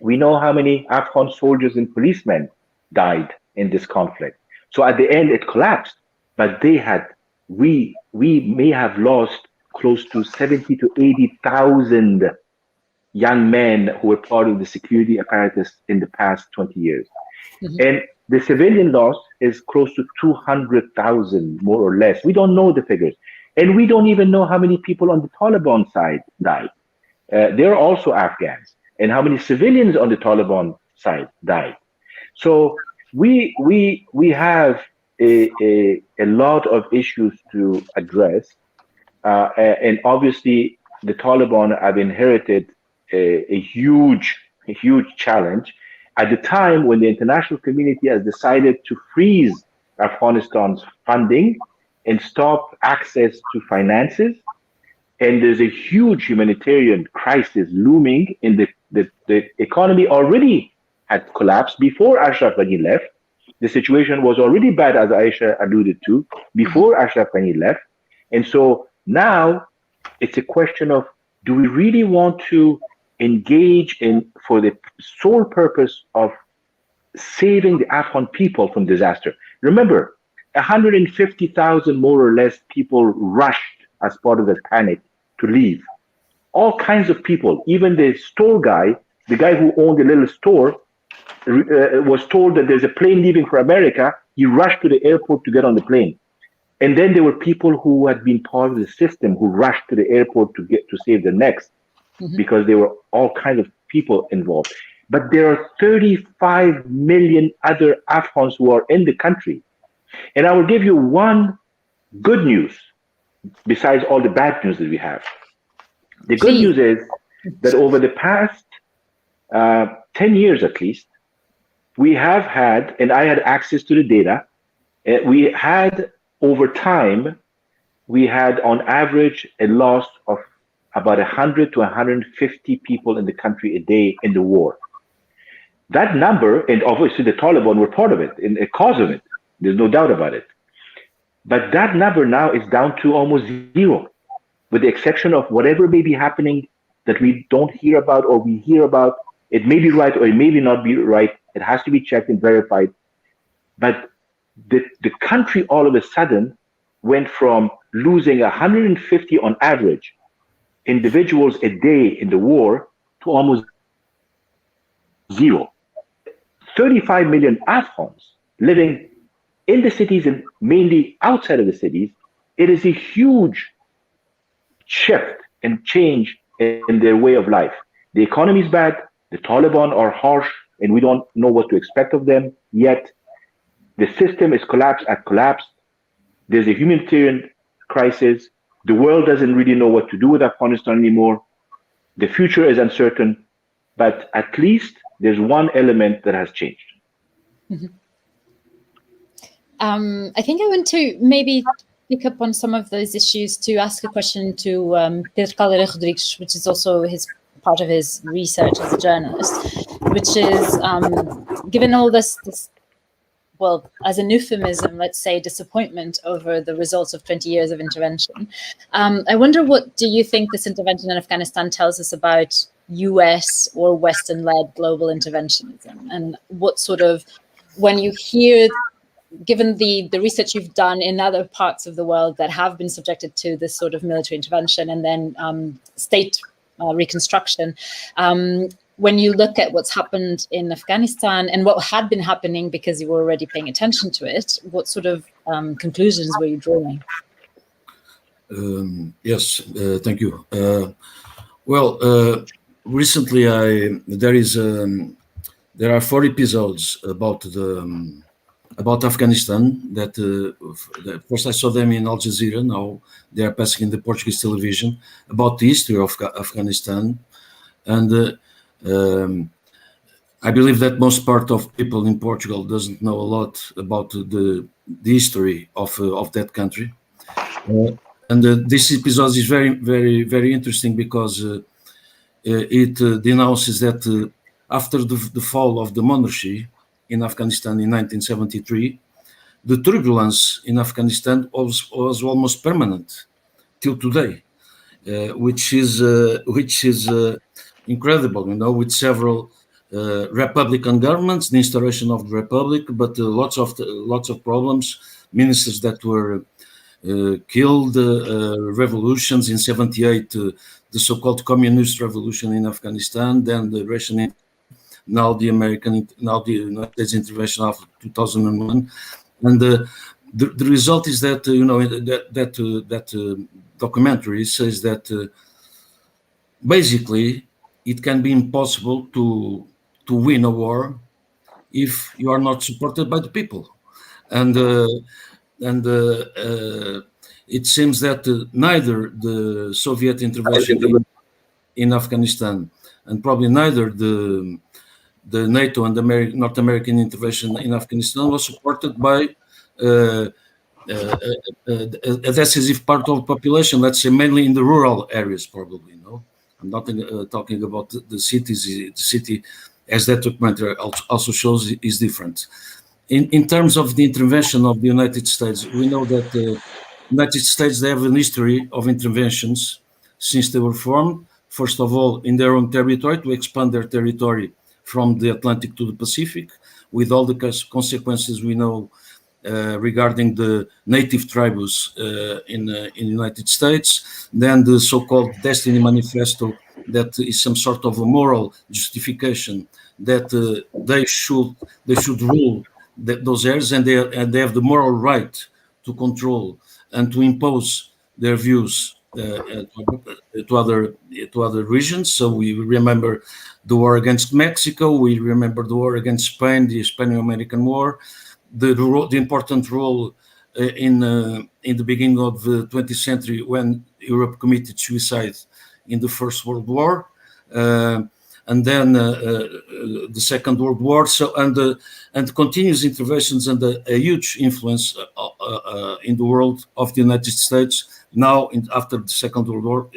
[SPEAKER 2] we know how many Afghan soldiers and policemen died in this conflict. So at the end, it collapsed. But we may have lost close to 70 to 80,000 young men who were part of the security apparatus in the past 20 years. Mm-hmm. And the civilian loss is close to 200,000, more or less. We don't know the figures. And we don't even know how many people on the Taliban side died. They're also Afghans. And how many civilians on the Taliban side died. So we have a lot of issues to address. And obviously, the Taliban have inherited a huge challenge. At the time when the international community has decided to freeze Afghanistan's funding and stop access to finances, and there's a huge humanitarian crisis looming in the economy already had collapsed before Ashraf Ghani left. The situation was already bad, as Ayscha alluded to, before Ashraf Ghani left. And so now it's a question of, do we really want to engage in for the sole purpose of saving the Afghan people from disaster? Remember, 150,000 more or less people rushed as part of the panic to leave. All kinds of people, even the store guy, the guy who owned a little store, was told that there's a plane leaving for America. He rushed to the airport to get on the plane. And then there were people who had been part of the system who rushed to the airport to save their necks. Mm-hmm. Because there were all kinds of people involved. But there are 35 million other Afghans who are in the country. And I will give you one good news besides all the bad news that we have. The good news is that over the past 10 years at least, we have had, and I had access to the data, we had over time, we had on average a loss of about 100 to 150 people in the country a day in the war. That number, and obviously the Taliban were part of it, and a cause of it. There's no doubt about it. But that number now is down to almost zero, with the exception of whatever may be happening that we don't hear about or we hear about. It may be right or it may not be right. It has to be checked and verified. But the country all of a sudden went from losing 150 on average individuals a day in the war to almost zero. 35 million Afghans living in the cities and mainly outside of the cities. It is a huge shift and change in their way of life. The economy is bad. The Taliban are harsh, and we don't know what to expect of them yet. The system is collapsed. There's a humanitarian crisis. The world doesn't really know what to do with Afghanistan anymore. The future is uncertain, but at least there's one element that has changed.
[SPEAKER 1] Mm-hmm. I think I want to maybe pick up on some of those issues to ask a question to Pedro Caldeira Rodrigues, which is also part of his research as a journalist, which is given all this, well, as an euphemism, let's say, disappointment over the results of 20 years of intervention. I wonder, what do you think this intervention in Afghanistan tells us about US or Western-led global interventionism? And what sort of, when you hear, given the research you've done in other parts of the world that have been subjected to this sort of military intervention and then state reconstruction, when you look at what's happened in Afghanistan and what had been happening because you were already paying attention to it, what sort of conclusions were you drawing?
[SPEAKER 4] Yes, thank you. Recently there are 4 episodes about Afghanistan that first I saw them in Al Jazeera. Now they are passing in the Portuguese television about the history of Afghanistan, and I believe that most part of people in Portugal doesn't know a lot about the history of that country. This episode is very, very, very interesting because it denounces that after the fall of the monarchy in Afghanistan in 1973, the turbulence in Afghanistan was almost permanent till today, which is incredible, with several Republican governments, the instauration of the Republic, but lots of problems, ministers that were killed, revolutions in 78, the so-called communist revolution in Afghanistan, then the Russian, now the United States intervention after 2001, and the result is that that documentary says that basically it can be impossible to win a war if you are not supported by the people, and it seems that neither the Soviet intervention in Afghanistan and probably neither the NATO and the North American intervention in Afghanistan was supported by a decisive part of the population, let's say mainly in the rural areas, probably. I'm not talking about the cities. The city, as that documentary also shows, is different. In terms of the intervention of the United States, we know that the United States, they have a history of interventions since they were formed. First of all, in their own territory, to expand their territory from the Atlantic to the Pacific, with all the consequences we know regarding the native tribes in the United States. Then the so-called Destiny Manifesto, that is some sort of a moral justification that they should rule those areas, and they have the moral right to control and to impose their views to other regions. So we remember the war against Mexico. We remember the war against Spain, the Hispano-American War, the important role in the beginning of the 20th century when Europe committed suicide in the First World War, and then the Second World War. So and continuous interventions and a huge influence in the world of the United States now after the Second World War,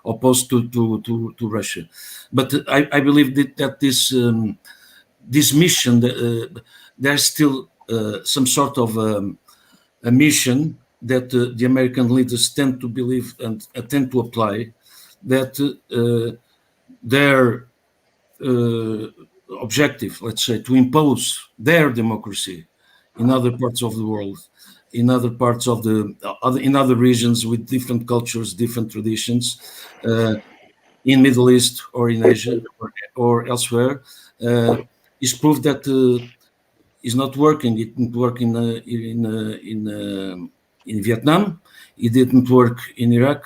[SPEAKER 4] opposed to Russia. But I believe that this mission, there's still some sort of a mission that the American leaders tend to believe and tend to apply, that their objective, let's say, to impose their democracy in other parts of the world, in other parts of in other regions with different cultures, different traditions, in Middle East or in Asia or elsewhere, is proof that is not working. It didn't work in Vietnam. It didn't work in Iraq,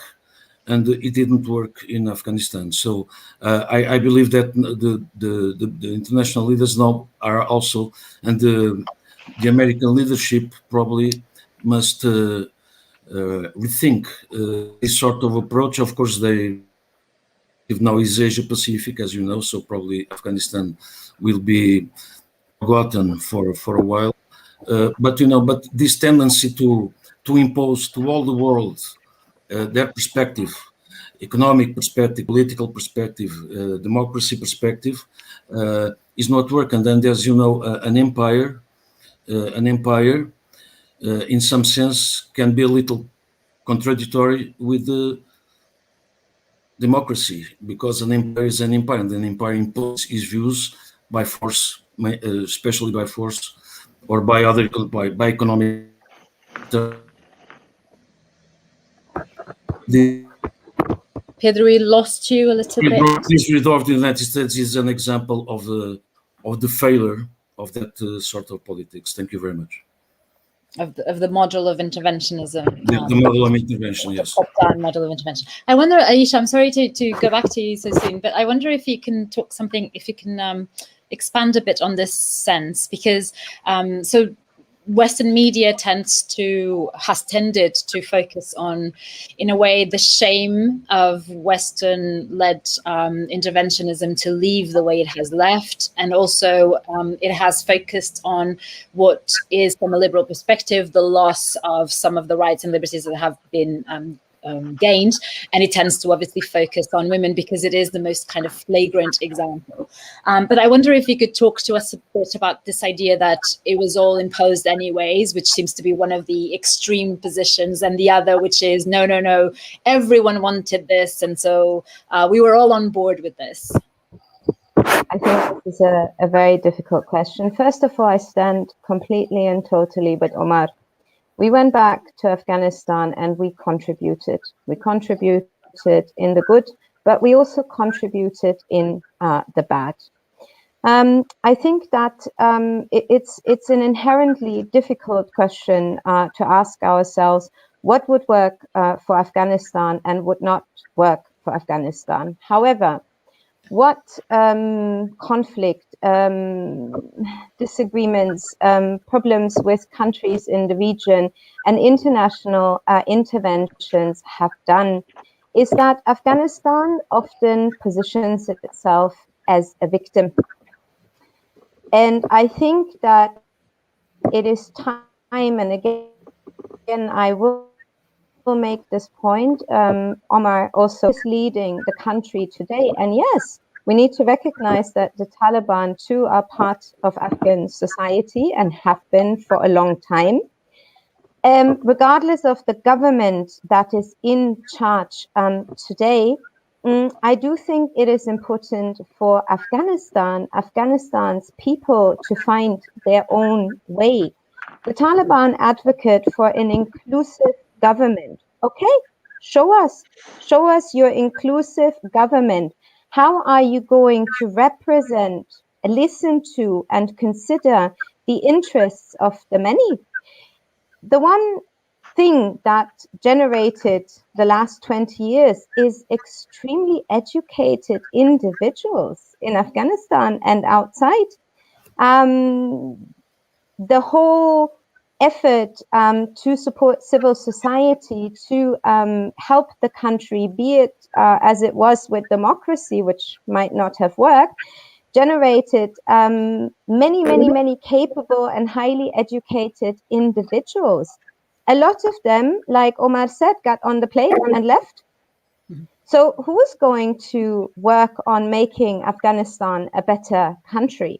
[SPEAKER 4] and it didn't work in Afghanistan. So I believe that the international leaders now are also, and the American leadership probably must rethink this sort of approach. Of course, they now is Asia Pacific, as you know, so probably Afghanistan will be forgotten for a while. But this tendency to impose to all the world their perspective, economic perspective, political perspective, democracy perspective, is not working. And as you know, an empire, in some sense, can be a little contradictory with the democracy, because an empire is an empire, and an empire imposes its views by force, especially by force, or by economic.
[SPEAKER 1] Pedro, we lost you a little bit.
[SPEAKER 4] This withdrawal of the United States is an example of the failure of that sort of politics. Thank you very much.
[SPEAKER 1] Of the model of interventionism.
[SPEAKER 4] The model of intervention, yes.
[SPEAKER 1] Top-down model of intervention. I wonder, Ayscha, I'm sorry to go back to you so soon, but I wonder if you can expand a bit on this sense, because so Western media has tended to focus on, in a way, the shame of Western-led interventionism to leave the way it has left, and also it has focused on what is, from a liberal perspective, the loss of some of the rights and liberties that have been gained, and it tends to obviously focus on women because it is the most kind of flagrant example. But I wonder if you could talk to us a bit about this idea that it was all imposed anyways, which seems to be one of the extreme positions, and the other, which is no, everyone wanted this, and so we were all on board with this.
[SPEAKER 5] I think this is a very difficult question. First of all, I stand completely and totally with Omar. We went back to Afghanistan and we contributed. We contributed in the good, but we also contributed in the bad. I think that it's an inherently difficult question to ask ourselves: what would work for Afghanistan and would not work for Afghanistan? However, what conflict, disagreements, problems with countries in the region and international interventions have done is that Afghanistan often positions itself as a victim. And I think that it is time and again, I will make this point. Omar also is leading the country today. And yes, we need to recognize that the Taliban too are part of Afghan society and have been for a long time. Regardless of the government that is in charge today, I do think it is important for Afghanistan's people to find their own way. The Taliban advocate for an inclusive government. Okay, show us your inclusive government. How are you going to represent, listen to, and consider the interests of the many? The one thing that generated the last 20 years is extremely educated individuals in Afghanistan and outside. The whole effort to support civil society, to help the country, be it as it was with democracy, which might not have worked, generated many capable and highly educated individuals. A lot of them, like Omar said, got on the plane and left. So who is going to work on making Afghanistan a better country?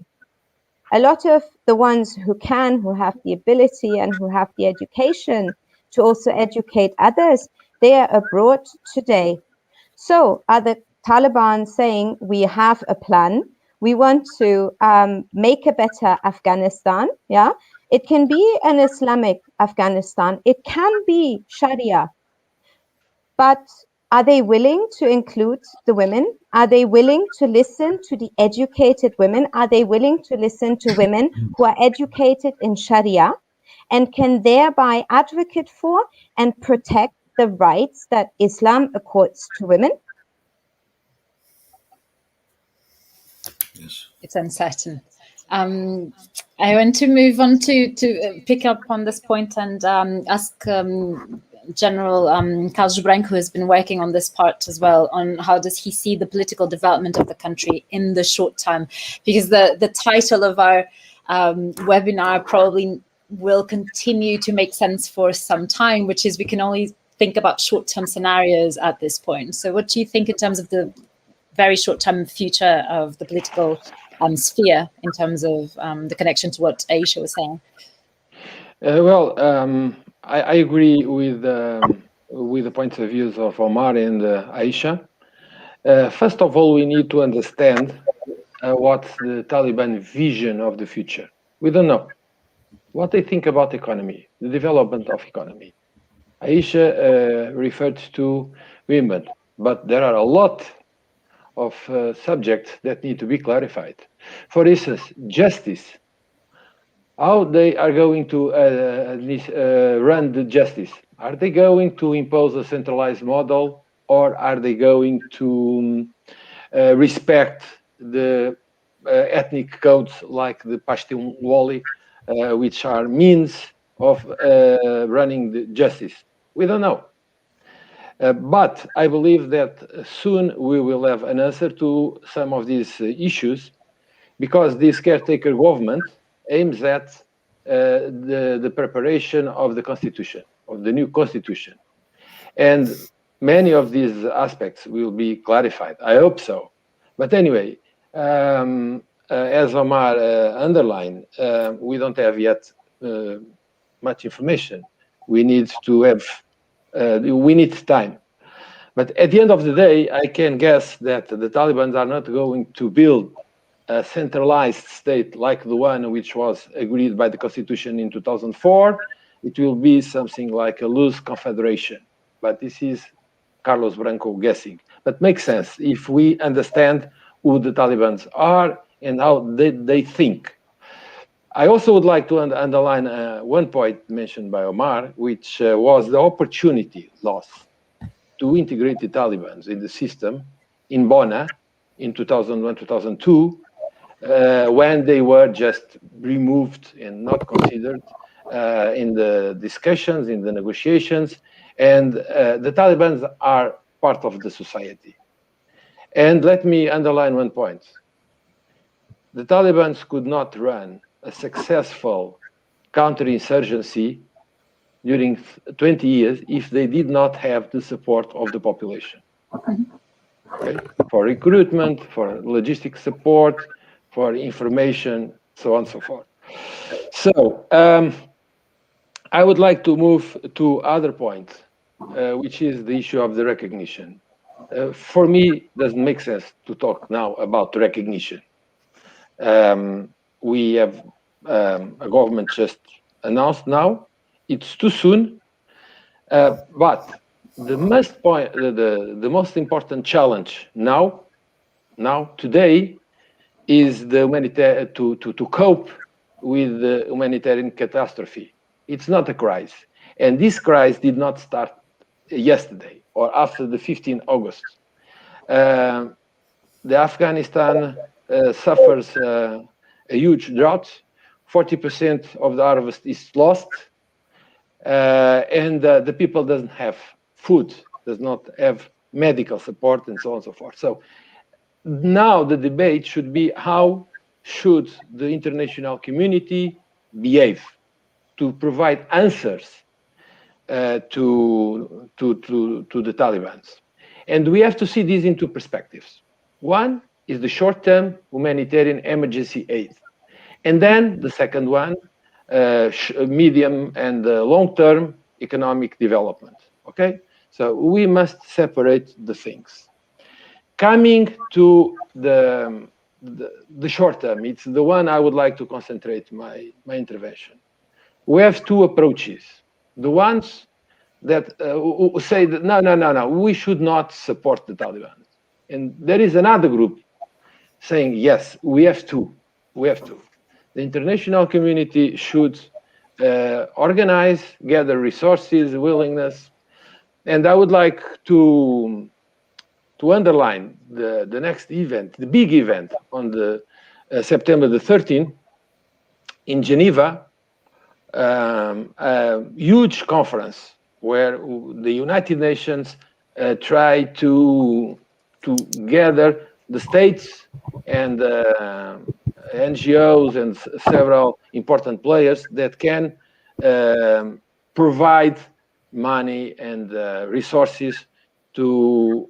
[SPEAKER 5] A lot of the ones who can, who have the ability and who have the education to also educate others, they are abroad today. So are the Taliban saying, we have a plan, we want to make a better Afghanistan? Yeah, it can be an Islamic Afghanistan, it can be Sharia, but are they willing to include the women? Are they willing to listen to the educated women? Are they willing to listen to women who are educated in Sharia and can thereby advocate for and protect the rights that Islam accords to women?
[SPEAKER 4] Yes.
[SPEAKER 1] It's uncertain. I want to move on to pick up on this point and ask General Carlos Branco, who has been working on this part as well, on how does he see the political development of the country in the short term, because the title of our webinar probably will continue to make sense for some time, which is we can only think about short-term scenarios at this point. So what do you think in terms of the very short-term future of the political sphere in terms of the connection to what Ayscha was saying?
[SPEAKER 3] I agree with the points of views of Omar and Ayscha. First of all, we need to understand what's the Taliban vision of the future. We don't know what they think about economy, the development of economy. Ayscha referred to women, but there are a lot of subjects that need to be clarified. For instance, justice. How they are going to run the justice? Are they going to impose a centralized model, or are they going to respect the ethnic codes like the Pashtun-Wali, which are means of running the justice? We don't know. But I believe that soon we will have an answer to some of these issues, because this caretaker government aims at the preparation of the constitution, of the new constitution. And many of these aspects will be clarified. I hope so. But anyway, as Omar underlined, we don't have yet much information. We need to have, we need time. But at the end of the day, I can guess that the Taliban are not going to build a centralized state like the one which was agreed by the constitution in 2004. It will be something like a loose confederation. But this is Carlos Branco guessing. But makes sense if we understand who the Taliban are and how they think. I also would like to underline one point mentioned by Omar, which was the opportunity lost to integrate the Taliban in the system in Bona in 2001-2002, when they were just removed and not considered in the discussions, in the negotiations, and the Taliban are part of the society. And let me underline one point. The Taliban could not run a successful counterinsurgency during 20 years if they did not have the support of the population. Okay? For recruitment, for logistic support, for information, so on and so forth. So I would like to move to other point, which is the issue of the recognition. For me, it doesn't make sense to talk now about recognition. We have a government just announced now. It's too soon, but the most important challenge now today is the humanitarian to cope with the humanitarian catastrophe. It's not a crisis, and this crisis did not start yesterday or after the 15th August. The Afghanistan suffers a huge drought. 40% of the harvest is lost, and the people doesn't have food, does not have medical support, and so on and so forth. So now the debate should be how should the international community behave to provide answers to the Taliban. And we have to see this in two perspectives. One is the short-term humanitarian emergency aid. And then the second one, medium and long-term economic development, okay? So we must separate the things. Coming to the short term, it's the one I would like to concentrate my intervention. We have two approaches. The ones that say that no, we should not support the Taliban. And there is another group saying, yes, we have to. The international community should organize, gather resources, willingness. And I would like to to underline the next event, the big event on the September the 13th in Geneva, a huge conference where the United Nations try to gather the states and NGOs and several important players that can provide money and resources to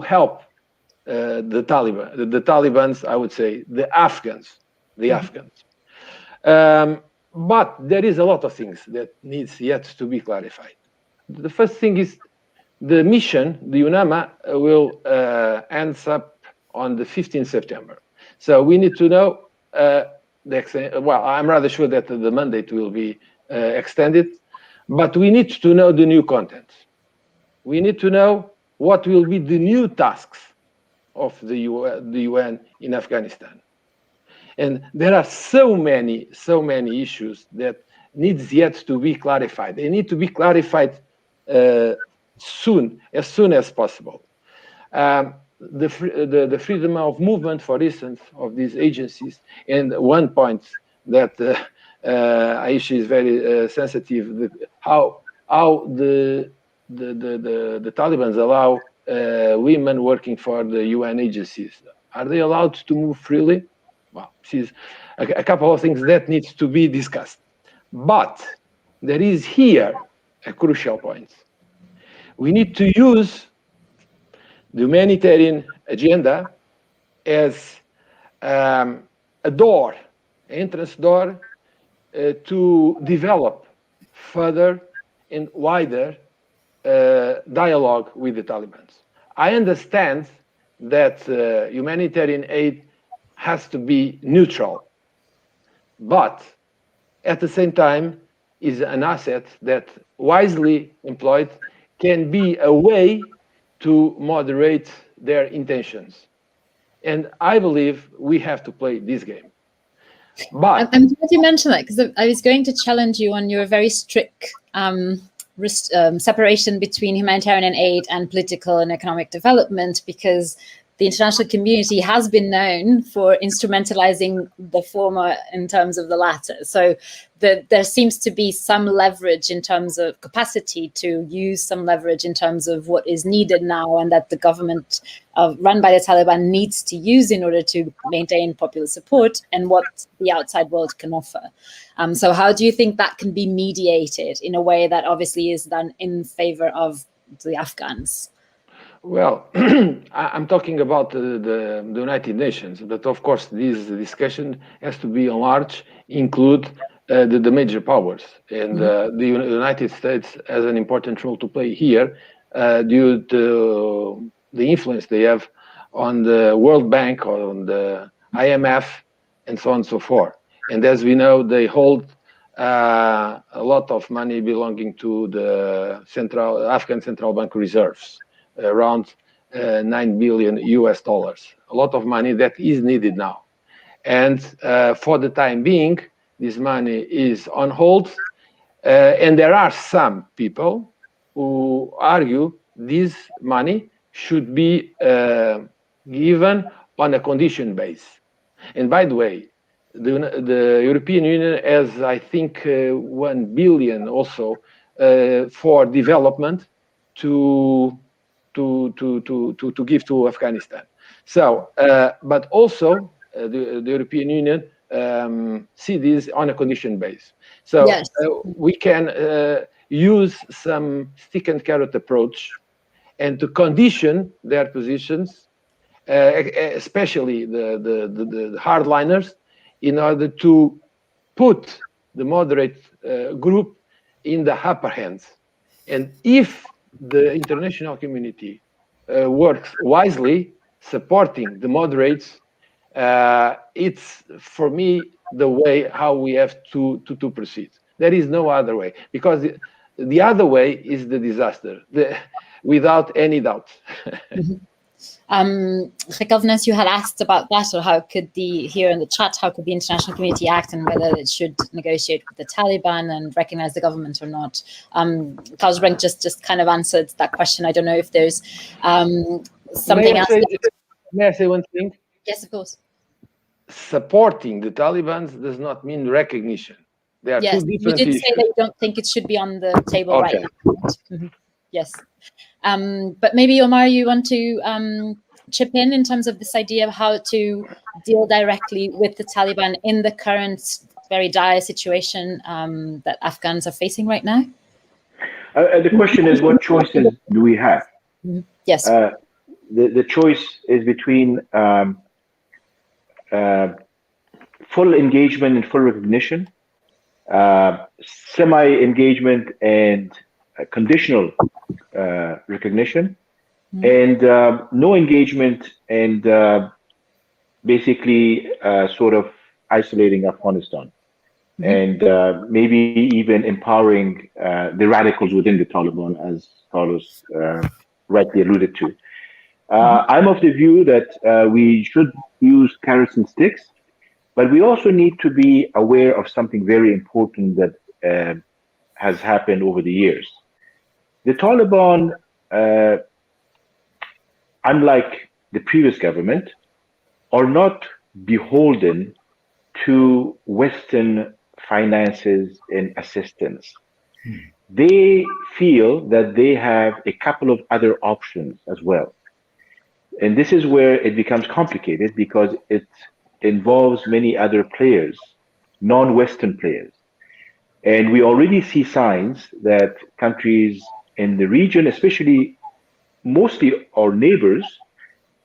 [SPEAKER 3] help the Taliban, the Talibans, I would say, the Afghans. But there is a lot of things that needs yet to be clarified. The first thing is the mission, the UNAMA, will ends up on the 15th September. So we need to know, well, I'm rather sure that the mandate will be extended, but we need to know the new content. We need to know what will be the new tasks of the UN in Afghanistan. And there are so many issues that needs yet to be clarified. They need to be clarified soon as possible. The freedom of movement, for instance, of these agencies, and one point that Ayscha is very sensitive, how the Taliban allow women working for the UN agencies. Are they allowed to move freely? Well, she's a couple of things that needs to be discussed. But there is here a crucial point. We need to use the humanitarian agenda as a door, entrance door, to develop further and wider dialogue with the Taliban. I understand that humanitarian aid has to be neutral, but at the same time is an asset that wisely employed can be a way to moderate their intentions. And I believe we have to play this game. But
[SPEAKER 1] I'm glad you mentioned that, because I was going to challenge you on your very strict separation between humanitarian aid and political and economic development, because the international community has been known for instrumentalizing the former in terms of the latter. So there seems to be some leverage in terms of capacity to use some leverage in terms of what is needed now, and that the government run by the Taliban needs to use in order to maintain popular support, and what the outside world can offer. So how do you think that can be mediated in a way that obviously is done in favor of the Afghans?
[SPEAKER 3] Well, I'm talking about the United Nations, but of course this discussion has to be enlarged, include the major powers, and the United States has an important role to play here due to the influence they have on the World Bank, on the IMF, and so on and so forth. And as we know, they hold a lot of money belonging to the Afghan Central Bank reserves, around $9 billion US, a lot of money that is needed now. And for the time being, this money is on hold. And there are some people who argue this money should be given on a condition base. And by the way, the European Union has, I think, 1 billion also for development to give to Afghanistan. So, but also the European Union see this on a condition base. So yes. We can use some stick and carrot approach, and to condition their positions, especially the hardliners, in order to put the moderate group in the upper hands. And if the international community works wisely, supporting the moderates, it's, for me, the way how we have to proceed. There is no other way, because the other way is the disaster, without any doubt.
[SPEAKER 1] Governance, you had asked about that, or how could here in the chat, how could the international community act, and whether it should negotiate with the Taliban and recognize the government or not. Klaus Brink just kind of answered that question. I don't know if there's something else.
[SPEAKER 3] May I say one thing?
[SPEAKER 1] Yes, of course.
[SPEAKER 3] Supporting the Taliban does not mean recognition. They are two different issues.
[SPEAKER 1] You did say that you don't think it should be on the table right now. Mm-hmm. Yes. But maybe, Omar, you want to chip in terms of this idea of how to deal directly with the Taliban in the current very dire situation that Afghans are facing right now?
[SPEAKER 2] The question is, what choices do we have?
[SPEAKER 1] Mm-hmm. Yes.
[SPEAKER 2] The choice is between full engagement and full recognition, semi-engagement and conditional recognition, and no engagement and basically sort of isolating Afghanistan, and maybe even empowering the radicals within the Taliban, as Carlos rightly alluded to. I'm of the view that we should use carrots and sticks, but we also need to be aware of something very important that has happened over the years. The Taliban, unlike the previous government, are not beholden to Western finances and assistance. They feel that they have a couple of other options as well. And this is where it becomes complicated, because it involves many other players, non-Western players. And we already see signs that countries in the region, especially mostly our neighbors,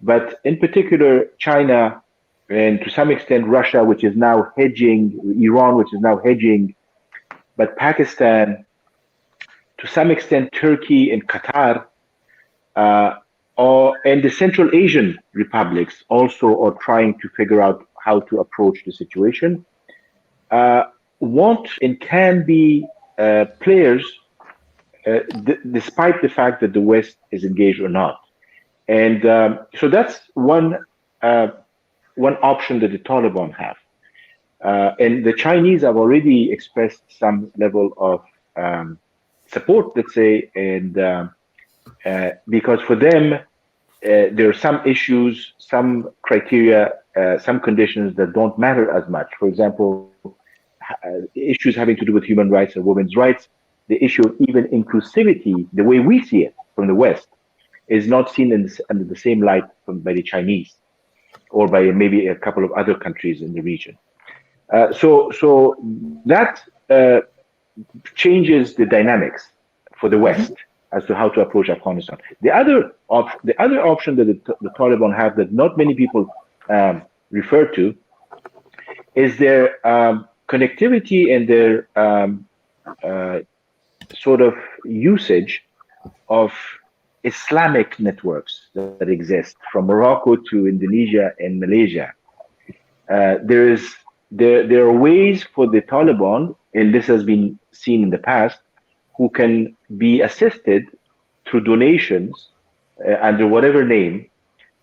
[SPEAKER 2] but in particular China and to some extent Russia, which is now hedging, Iran, which is now hedging, but Pakistan, to some extent Turkey and Qatar, and the Central Asian republics also are trying to figure out how to approach the situation, want and can be players despite the fact that the West is engaged or not. And so that's one option that the Taliban have. And the Chinese have already expressed some level of support, let's say, and because for them, there are some issues, some criteria, some conditions that don't matter as much. For example, issues having to do with human rights and women's rights, the issue of even inclusivity, the way we see it from the West, is not seen under the same light by the Chinese or by maybe a couple of other countries in the region. So that changes the dynamics for the West as to how to approach Afghanistan. The other option that the Taliban have that not many people refer to is their connectivity and their sort of usage of Islamic networks that exist from Morocco to Indonesia and Malaysia. There are ways for the Taliban, and this has been seen in the past, who can be assisted through donations under whatever name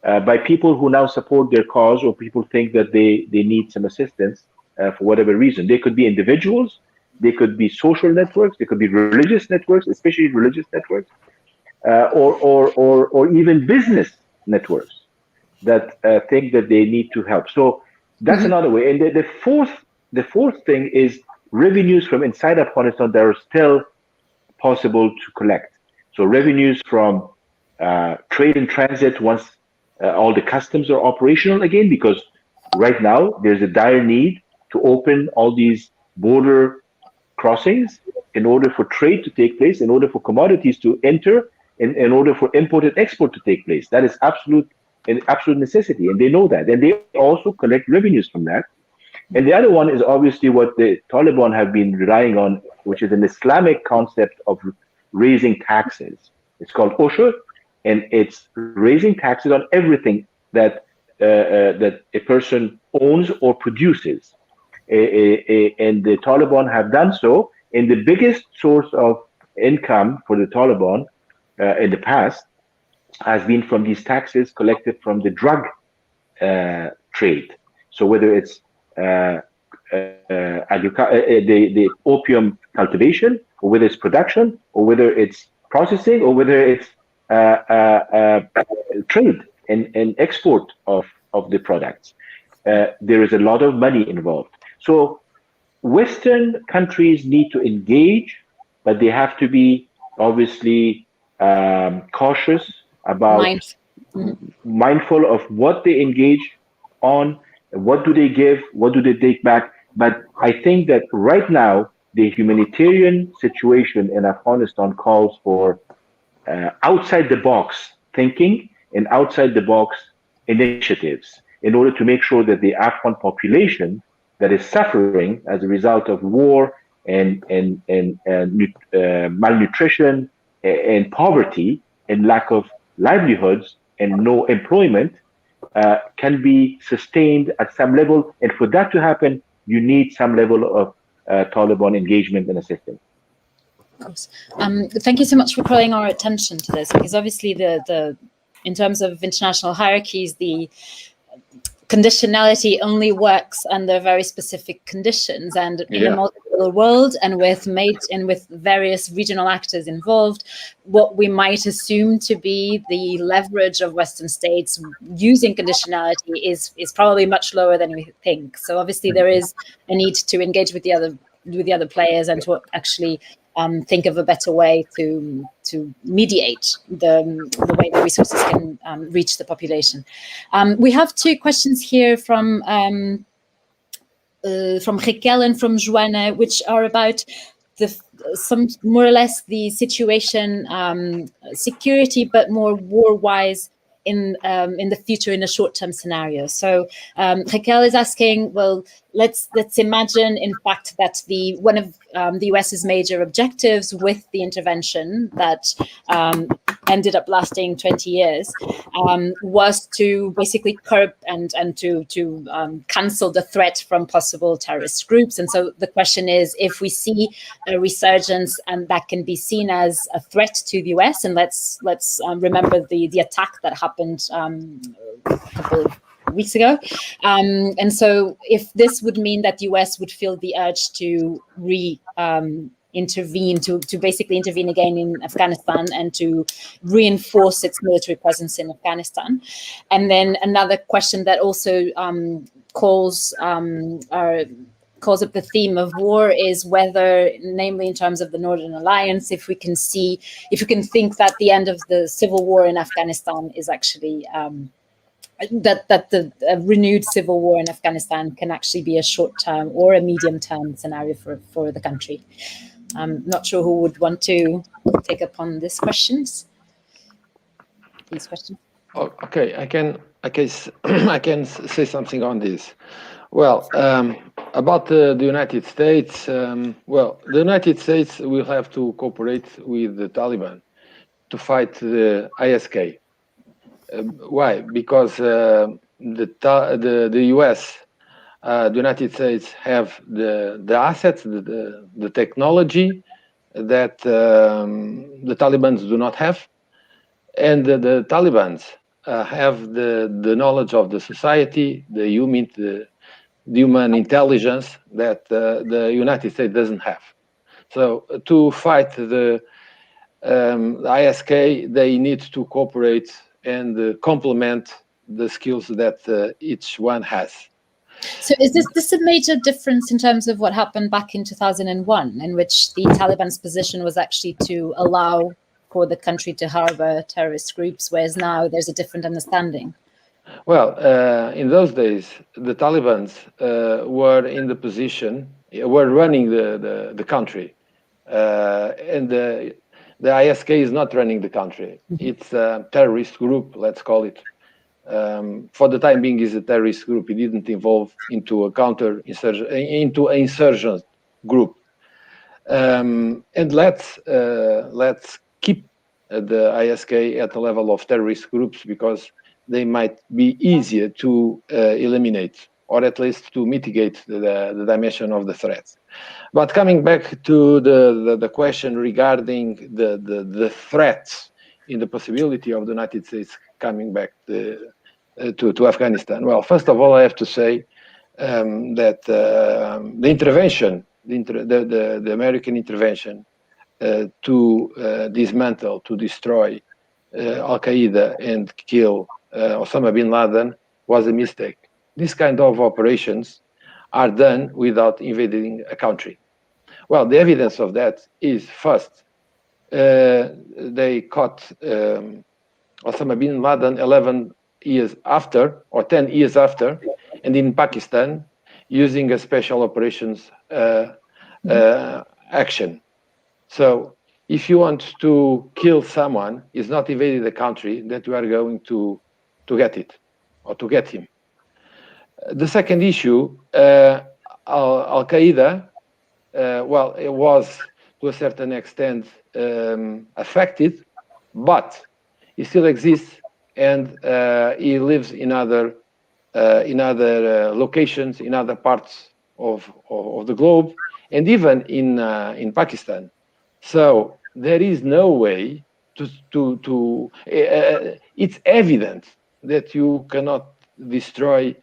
[SPEAKER 2] by people who now support their cause, or people think that they need some assistance for whatever reason. They could be individuals, they could be social networks, they could be religious networks, especially religious networks, or even business networks that think that they need to help. So that's another way. And the fourth thing is revenues from inside Afghanistan that are still possible to collect. So revenues from trade and transit once all the customs are operational again, because right now there's a dire need to open all these border crossings in order for trade to take place, in order for commodities to enter, in order for import and export to take place. That is an absolute necessity, and they know that. And they also collect revenues from that. And the other one is obviously what the Taliban have been relying on, which is an Islamic concept of raising taxes. It's called Ushur, and it's raising taxes on everything that a person owns or produces. And the Taliban have done so. And the biggest source of income for the Taliban in the past has been from these taxes collected from the drug trade. So whether it's the opium cultivation, or whether it's production, or whether it's processing, or whether it's trade and export of the products. There is a lot of money involved. So Western countries need to engage, but they have to be obviously cautious about, mindful of what they engage on, what do they give, what do they take back. But I think that right now, the humanitarian situation in Afghanistan calls for outside the box thinking and outside the box initiatives in order to make sure that the Afghan population that is suffering as a result of war and malnutrition and poverty and lack of livelihoods and no employment can be sustained at some level. And for that to happen, you need some level of Taliban engagement and assistance.
[SPEAKER 1] Of course. Thank you so much for calling our attention to this, because obviously the in terms of international hierarchies, the conditionality only works under very specific conditions, and in a multipolar world and with various regional actors involved, what we might assume to be the leverage of Western states using conditionality is probably much lower than we think. So obviously there is a need to engage with the other players and to actually think of a better way to mediate the way the resources can reach the population. We have two questions here from Raquel and from Joanna, which are about some more or less the situation, security, but more war-wise in the future, in a short-term scenario. So Raquel is asking, well, let's imagine, in fact, that one of the US's major objectives with the intervention that ended up lasting 20 years was to basically curb and to cancel the threat from possible terrorist groups. And so the question is, if we see a resurgence and that can be seen as a threat to the US, and let's remember the attack that happened a couple of weeks ago. And so if this would mean that the US would feel the urge to intervene, to basically intervene again in Afghanistan and to reinforce its military presence in Afghanistan. And then another question that also calls up the theme of war is whether, namely in terms of the Northern Alliance, if we can think that the end of the civil war in Afghanistan is actually that the renewed civil war in Afghanistan can actually be a short-term or a medium-term scenario for the country. I'm not sure who would want to take up on these questions.
[SPEAKER 3] Okay, I can say something on this. Well, about the United States, the United States will have to cooperate with the Taliban to fight the ISK. Why? Because the US, the United States have the assets, the technology that the Taliban do not have, and the Taliban have the knowledge of the society, the human intelligence that the United States doesn't have. So to fight the ISK, they need to cooperate and complement the skills that each one has.
[SPEAKER 1] So is this a major difference in terms of what happened back in 2001, in which the Taliban's position was actually to allow for the country to harbor terrorist groups, whereas now there's a different understanding?
[SPEAKER 3] Well, in those days, the Taliban were in the position, were running the country, and the ISK is not running the country. It's a terrorist group, let's call it. For the time being, is a terrorist group. It didn't evolve into a into an insurgent group. And let's keep the ISK at the level of terrorist groups, because they might be easier to eliminate, or at least to mitigate the dimension of the threat. But coming back to the question regarding the threats in the possibility of the United States coming back to Afghanistan? Well, first of all, I have to say that the intervention, the American intervention to dismantle, to destroy Al Qaeda and kill Osama bin Laden was a mistake. These kind of operations are done without invading a country. Well, the evidence of that is first, they caught Osama bin Laden 11 years after, or 10 years after, and in Pakistan, using a special operations action. So if you want to kill someone, it's not invading the country that you are going to get it, or to get him. The second issue, Al Qaeda, well, it was to a certain extent affected, but he still exists, and he lives in other locations, in other parts of the globe, and even in Pakistan. So there is no way to it's evident that you cannot destroy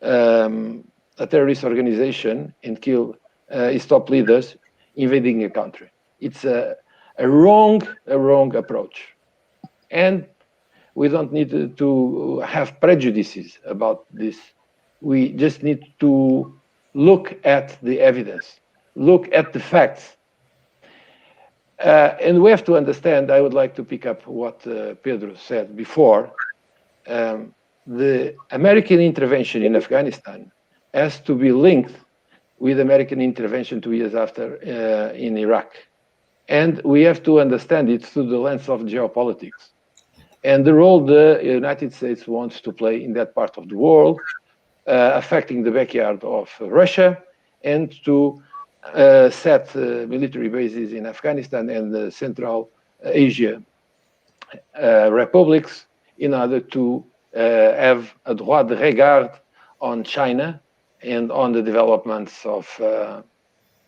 [SPEAKER 3] a terrorist organization and kill its top leaders invading a country. It's a wrong approach, and we don't need to have prejudices about this. We just need to look at the evidence, look at the facts, and we have to understand. I would like to pick up what Pedro said before. The American intervention in Afghanistan has to be linked with American intervention 2 years after in Iraq. And we have to understand it through the lens of geopolitics and the role the United States wants to play in that part of the world, affecting the backyard of Russia, and to set military bases in Afghanistan and the Central Asia republics in order to have a droit de regard on China and on the developments of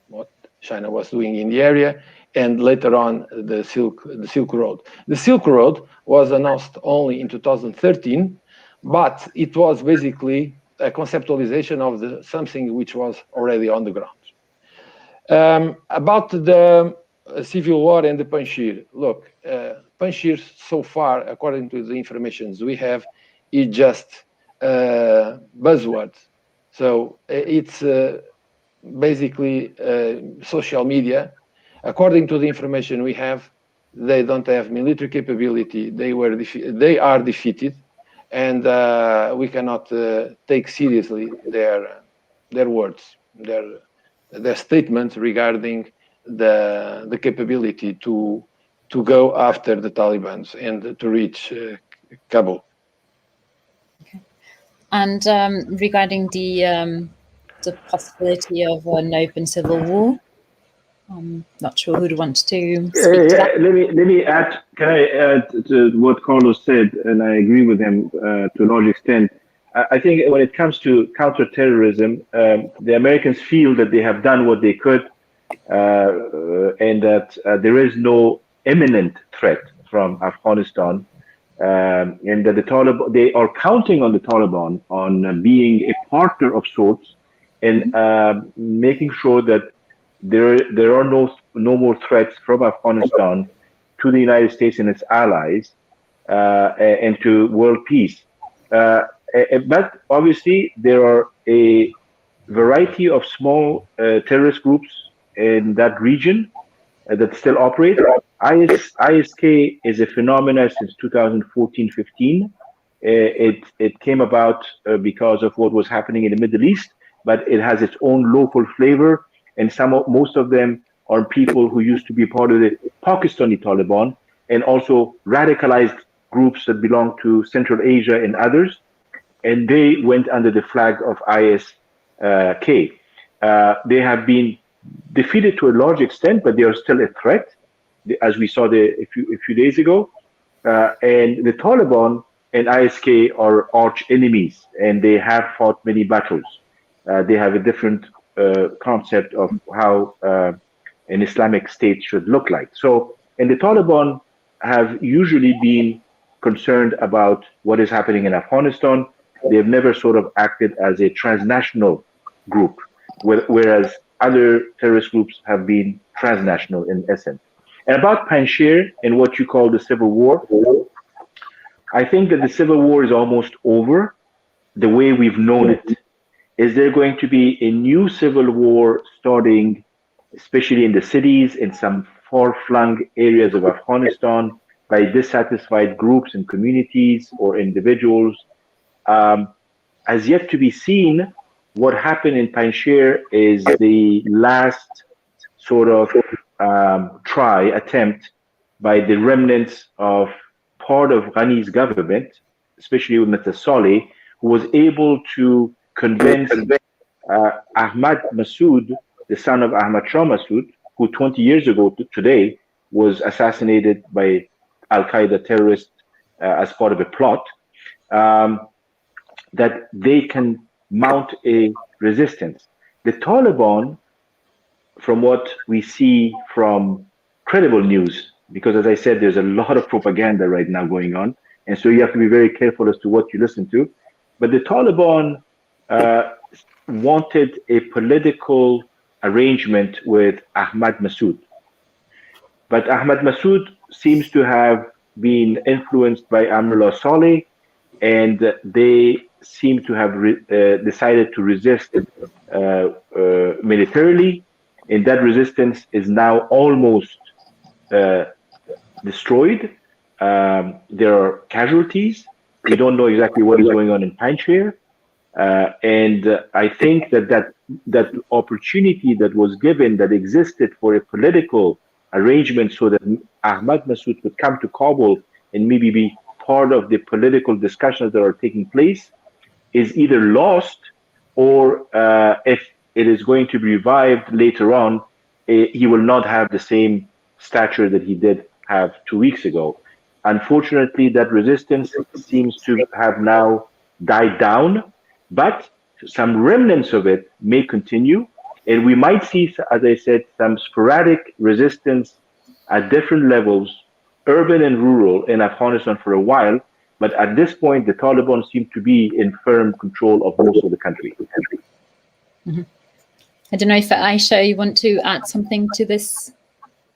[SPEAKER 3] what China was doing in the area, and later on the Silk Road. The Silk Road was announced only in 2013, but it was basically a conceptualization of something which was already on the ground. About the civil war and the Panjshir, look, Panjshir so far, according to the information we have, is just buzzwords. So it's basically social media. According to the information we have, they don't have military capability. They are defeated, and we cannot take seriously their words, their statements regarding the capability to go after the Taliban and to reach Kabul.
[SPEAKER 1] Okay. And regarding the possibility of an open civil war, I'm not sure who'd want to speak to that.
[SPEAKER 2] Let me add. Can I add to what Carlos said? And I agree with him to a large extent. I think when it comes to counterterrorism, the Americans feel that they have done what they could, and that there is no imminent threat from Afghanistan, and that the Taliban, they are counting on the Taliban on being a partner of sorts and making sure that there are no more threats from Afghanistan to the United States and its allies, and to world peace. But obviously, there are a variety of small terrorist groups in that region that still operate. ISK is a phenomenon since 2014-15. It came about because of what was happening in the Middle East, but it has its own local flavor. And most of them are people who used to be part of the Pakistani Taliban, and also radicalized groups that belong to Central Asia and others. And they went under the flag of ISK. They have been defeated to a large extent, but they are still a threat, as we saw a few days ago. And the Taliban and ISK are arch enemies, and they have fought many battles. They have a different concept of how an Islamic state should look like. So, and the Taliban have usually been concerned about what is happening in Afghanistan. They've never sort of acted as a transnational group, whereas other terrorist groups have been transnational in essence. And about Panjshir and what you call the civil war, I think that the civil war is almost over the way we've known it. Is there going to be a new civil war starting, especially in the cities, in some far-flung areas of Afghanistan, by dissatisfied groups and communities or individuals? As yet to be seen. What happened in Panjshir is the last sort of attempt by the remnants of part of Ghani's government, especially with Mr. Saleh, who was able to convince Ahmad Massoud, the son of Ahmad Shah Massoud, who 20 years ago today was assassinated by Al-Qaeda terrorists as part of a plot, that they can mount a resistance. The Taliban, from what we see from credible news, because as I said, there's a lot of propaganda right now going on, and so you have to be very careful as to what you listen to. But the Taliban wanted a political arrangement with Ahmad Massoud. But Ahmad Massoud seems to have been influenced by Amrullah Saleh, and they seem to have decided to resist militarily, and that resistance is now almost destroyed. There are casualties. We don't know exactly what is going on in Panjshir, and I think that opportunity that was given, that existed for a political arrangement so that Ahmad Massoud could come to Kabul and maybe be part of the political discussions that are taking place, is either lost, or if it is going to be revived later on, he will not have the same stature that he did have 2 weeks ago. Unfortunately, that resistance seems to have now died down, but some remnants of it may continue, and we might see, as I said, some sporadic resistance at different levels, urban and rural, in Afghanistan for a while. But at this point, the Taliban seem to be in firm control of most of the country.
[SPEAKER 1] Mm-hmm. I don't know if Ayscha, you want to add something to this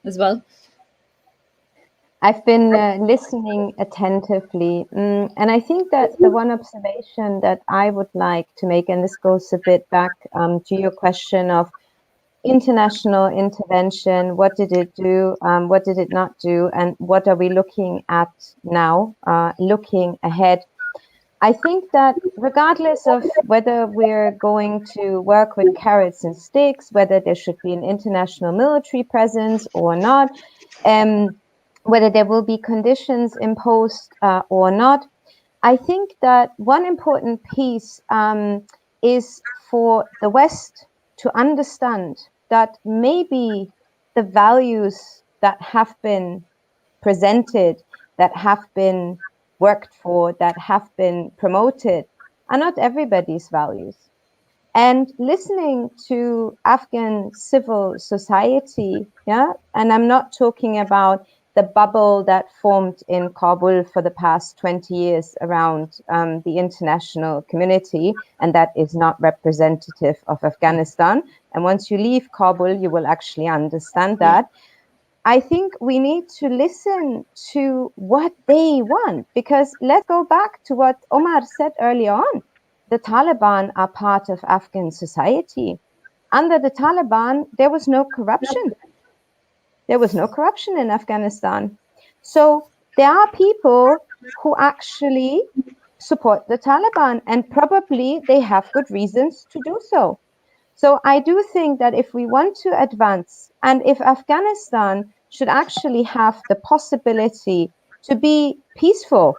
[SPEAKER 1] as well?
[SPEAKER 5] I've been listening attentively, and I think that the one observation that I would like to make, and this goes a bit back to your question of international intervention, what did it do, what did it not do, and what are we looking at now, looking ahead. I think that regardless of whether we're going to work with carrots and sticks, whether there should be an international military presence or not, whether there will be conditions imposed or not, I think that one important piece is for the West to understand that maybe the values that have been presented, that have been worked for, that have been promoted, are not everybody's values. And listening to Afghan civil society, and I'm not talking about the bubble that formed in Kabul for the past 20 years around the international community, and that is not representative of Afghanistan. And once you leave Kabul, you will actually understand that. I think we need to listen to what they want, because let's go back to what Omar said earlier on. The Taliban are part of Afghan society. Under the Taliban, there was no corruption. There was no corruption in Afghanistan. So there are people who actually support the Taliban, and probably they have good reasons to do so. So I do think that if we want to advance, and if Afghanistan should actually have the possibility to be peaceful,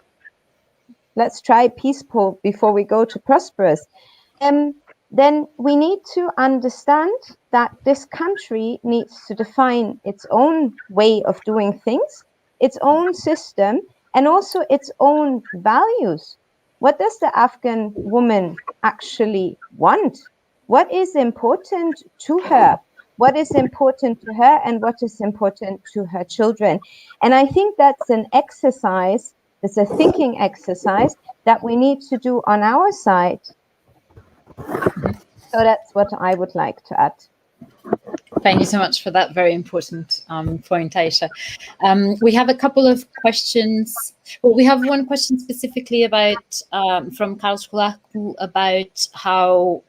[SPEAKER 5] let's try peaceful before we go to prosperous, then we need to understand that this country needs to define its own way of doing things, its own system, and also its own values. What does the Afghan woman actually want? What is important to her? what is important to her and what is important to her children. And I think that's an exercise, it's a thinking exercise that we need to do on our side. So that's what I would like to add.
[SPEAKER 1] Thank you so much for that very important point, Ayscha. We have a couple of questions. Well, we have one question specifically about from Carlos Colaco about how,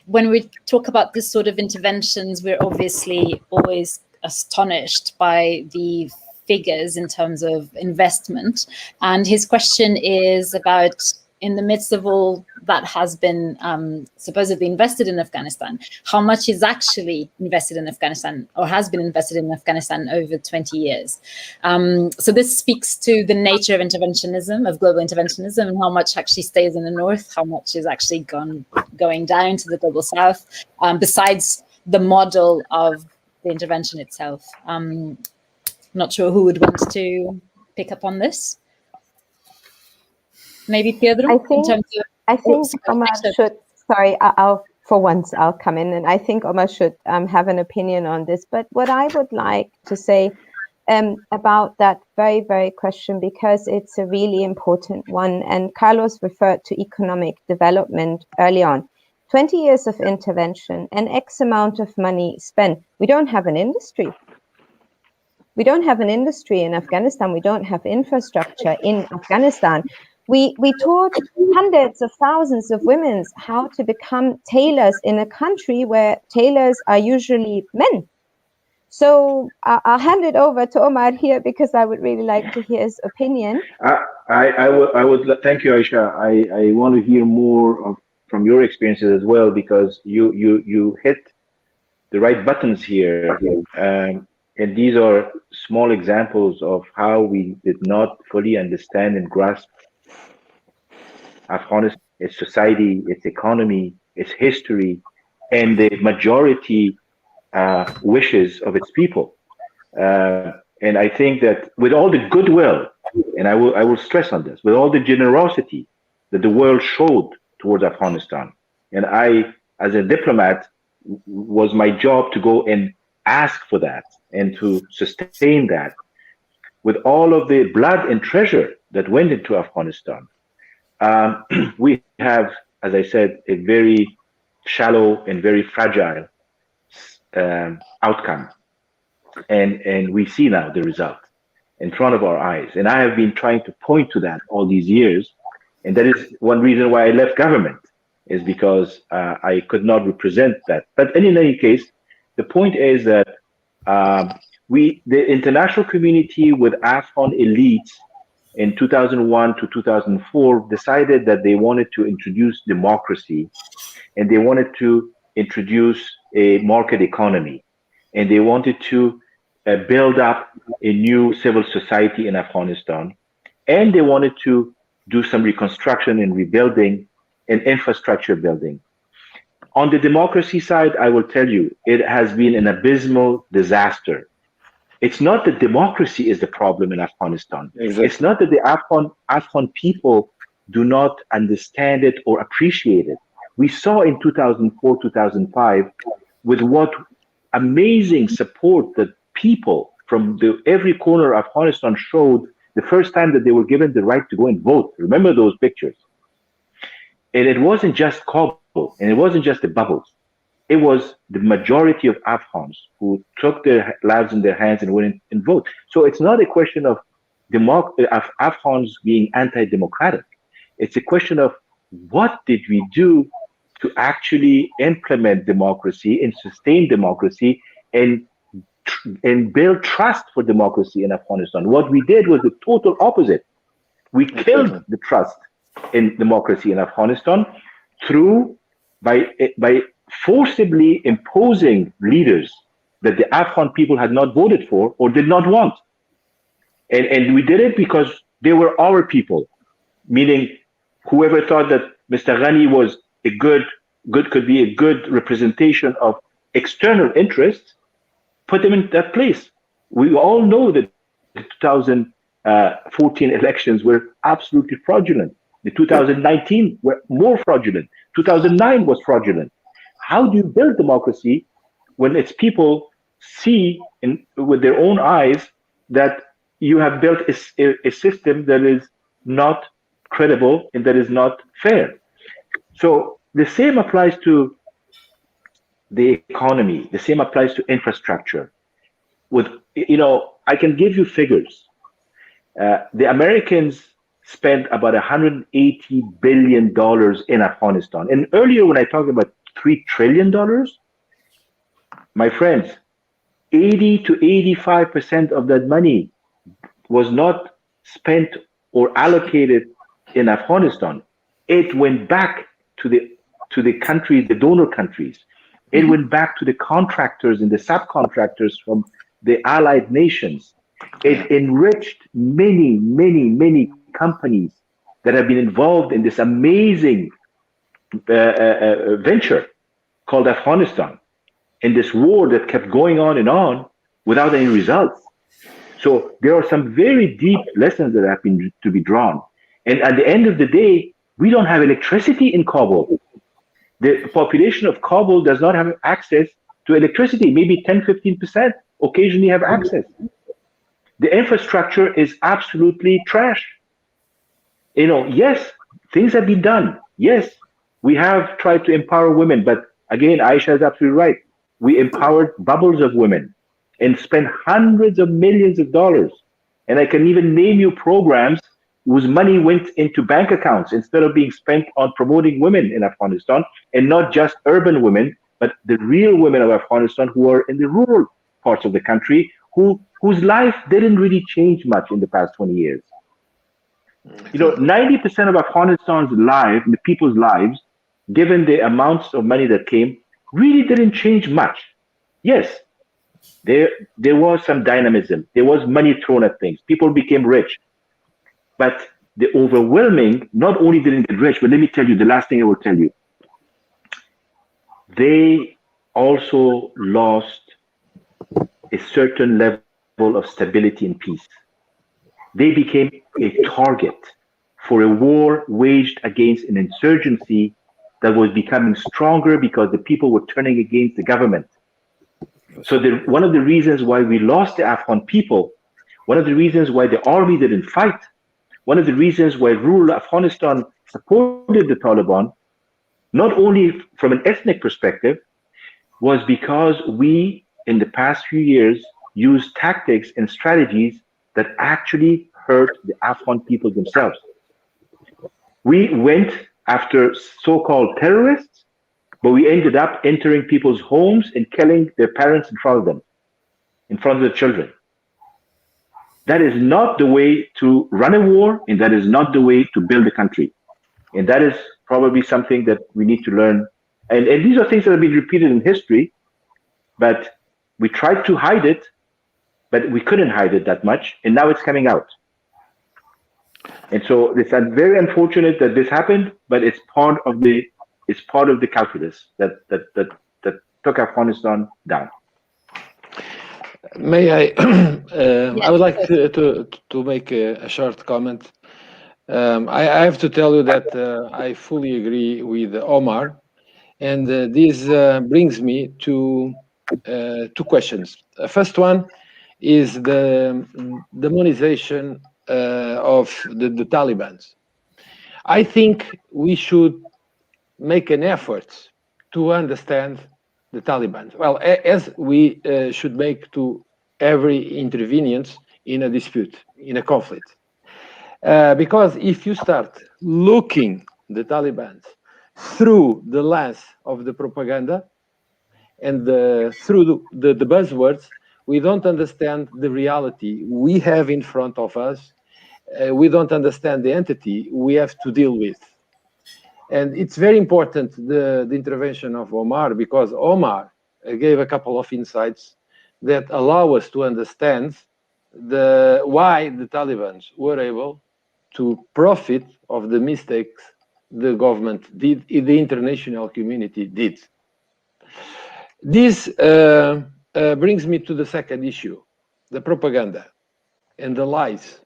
[SPEAKER 1] when we talk about this sort of interventions, we're obviously always astonished by the figures in terms of investment. And his question is about, in the midst of all that has been supposedly invested in Afghanistan, how much is actually invested in Afghanistan or has been invested in Afghanistan over 20 years? So this speaks to the nature of interventionism, of global interventionism, and how much actually stays in the north, how much is actually going down to the global south, besides the model of the intervention itself. Not sure who would want to pick up on this. Maybe Pedro?
[SPEAKER 5] I think Omar should, sorry, I'll for once I'll come in, and I think Omar should have an opinion on this. But what I would like to say about that very, very question, because it's a really important one, and Carlos referred to economic development early on. 20 years of intervention and X amount of money spent. We don't have an industry. We don't have an industry in Afghanistan. We don't have infrastructure in Afghanistan. We taught hundreds of thousands of women how to become tailors in a country where tailors are usually men. So I'll hand it over to Omar here, because I would really like to hear his opinion.
[SPEAKER 2] I would thank you, Ayscha. I want to hear more from your experiences as well, because you hit the right buttons here. And these are small examples of how we did not fully understand and grasp Afghanistan, its society, its economy, its history, and the majority wishes of its people. And I think that with all the goodwill, and I will stress on this, with all the generosity that the world showed towards Afghanistan, and I, as a diplomat, was my job to go and ask for that and to sustain that, with all of the blood and treasure that went into Afghanistan. We have, as I said, a very shallow and very fragile outcome. And we see now the result in front of our eyes. And I have been trying to point to that all these years. And that is one reason why I left government, is because I could not represent that. But in any case, the point is that the international community with Afghan elites in 2001 to 2004 decided that they wanted to introduce democracy, and they wanted to introduce a market economy, and they wanted to build up a new civil society in Afghanistan, and they wanted to do some reconstruction and rebuilding and infrastructure building. On the democracy side, I will tell you, it has been an abysmal disaster. It's not that democracy is the problem in Afghanistan. Exactly. It's not that the Afghan people do not understand it or appreciate it. We saw in 2004, 2005, with what amazing support that people from every corner of Afghanistan showed the first time that they were given the right to go and vote. Remember those pictures? And it wasn't just Kabul, and it wasn't just the bubbles. It was the majority of Afghans who took their lives in their hands and went and vote. So it's not a question of Afghans being anti-democratic. It's a question of what did we do to actually implement democracy and sustain democracy and build trust for democracy in Afghanistan. What we did was the total opposite. We killed the trust in democracy in Afghanistan by forcibly imposing leaders that the Afghan people had not voted for or did not want. And we did it because they were our people, meaning whoever thought that Mr. Ghani was could be a good representation of external interests, put them in that place. We all know that the 2014 elections were absolutely fraudulent. The 2019 were more fraudulent. 2009 was fraudulent. How do you build democracy when its people see with their own eyes that you have built a system that is not credible and that is not fair. So the same applies to the economy. The same applies to infrastructure. I can give you figures. The Americans spent about $180 billion in Afghanistan. And earlier, when I talked about $3 trillion, my friends, 80 to 85% of that money was not spent or allocated in Afghanistan. It went back to the countries, the donor countries. It went back to the contractors and the subcontractors from the allied nations. It enriched many, many, many companies that have been involved in this amazing venture called Afghanistan, in this war that kept going on and on without any results. So there are some very deep lessons that have been to be drawn. And at the end of the day, we don't have electricity in Kabul. The population of Kabul does not have access to electricity. Maybe 10, 15% occasionally have access. The infrastructure is absolutely trash. Yes, things have been done. Yes, we have tried to empower women. But again, Ayscha is absolutely right. We empowered bubbles of women and spent hundreds of millions of dollars. And I can even name you programs whose money went into bank accounts instead of being spent on promoting women in Afghanistan, and not just urban women, but the real women of Afghanistan who are in the rural parts of the country, whose life didn't really change much in the past 20 years. 90% of Afghanistan's life, the people's lives, given the amounts of money that came, really didn't change much. Yes, there was some dynamism. There was money thrown at things. People became rich. But the overwhelming, not only didn't get rich, but let me tell you, the last thing I will tell you, they also lost a certain level of stability and peace. They became a target for a war waged against an insurgency that was becoming stronger because the people were turning against the government. So one of the reasons why we lost the Afghan people, one of the reasons why the army didn't fight, one of the reasons why rural Afghanistan supported the Taliban, not only from an ethnic perspective, was because we, in the past few years, used tactics and strategies that actually hurt the Afghan people themselves. We went after so-called terrorists, but we ended up entering people's homes and killing their parents in front of them, in front of the children. That is not the way to run a war, and that is not the way to build a country. And that is probably something that we need to learn. And these are things that have been repeated in history, but we tried to hide it, but we couldn't hide it that much, and now it's coming out. And so it's very unfortunate that this happened, but it's part of the calculus that took Afghanistan down.
[SPEAKER 3] May I? I would like to make a short comment. I have to tell you that I fully agree with Omar, and this brings me to two questions. First one is the demonization of the Taliban. I think we should make an effort to understand the Taliban. Well, as we should make to every intervenience in a dispute, in a conflict. Because if you start looking the Taliban through the lens of the propaganda and through the buzzwords, we don't understand the reality we have in front of us. We don't understand the entity we have to deal with. And it's very important, the intervention of Omar, because Omar gave a couple of insights that allow us to understand why the Taliban were able to profit of the mistakes the government did, the international community did. This brings me to the second issue, the propaganda and the lies.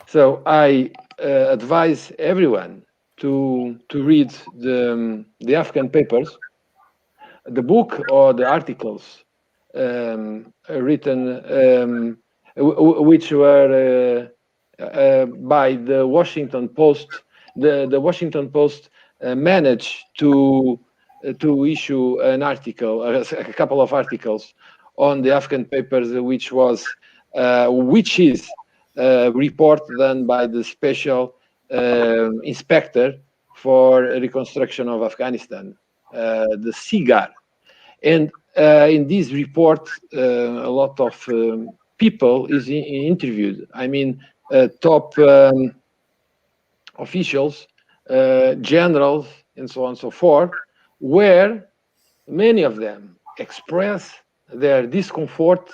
[SPEAKER 3] So I advise everyone to read the Afghan papers the book or the articles written, which were by the Washington Post. The Washington Post managed to issue an article, a couple of articles on the Afghan papers, which is a report done by the special inspector for reconstruction of Afghanistan, the SIGAR. And in this report, a lot of people is interviewed. I mean, top officials, generals, and so on and so forth, where many of them express their discomfort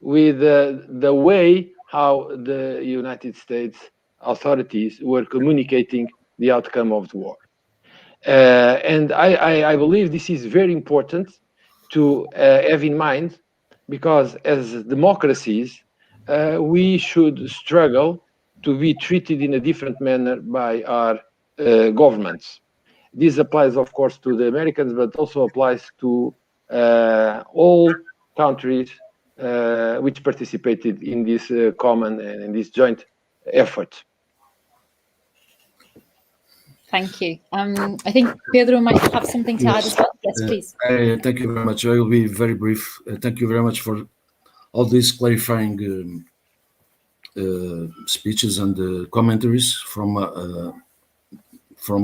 [SPEAKER 3] with the way how the United States authorities were communicating the outcome of the war. And I believe this is very important to have in mind, because as democracies, we should struggle to be treated in a different manner by our governments. This applies, of course, to the Americans, but also applies to all countries which participated in this common and in this joint effort.
[SPEAKER 1] Thank you. I think Pedro might have something to add as well. Yes, please.
[SPEAKER 4] Thank you very much. I will be very brief. Thank you very much for all these clarifying speeches and commentaries from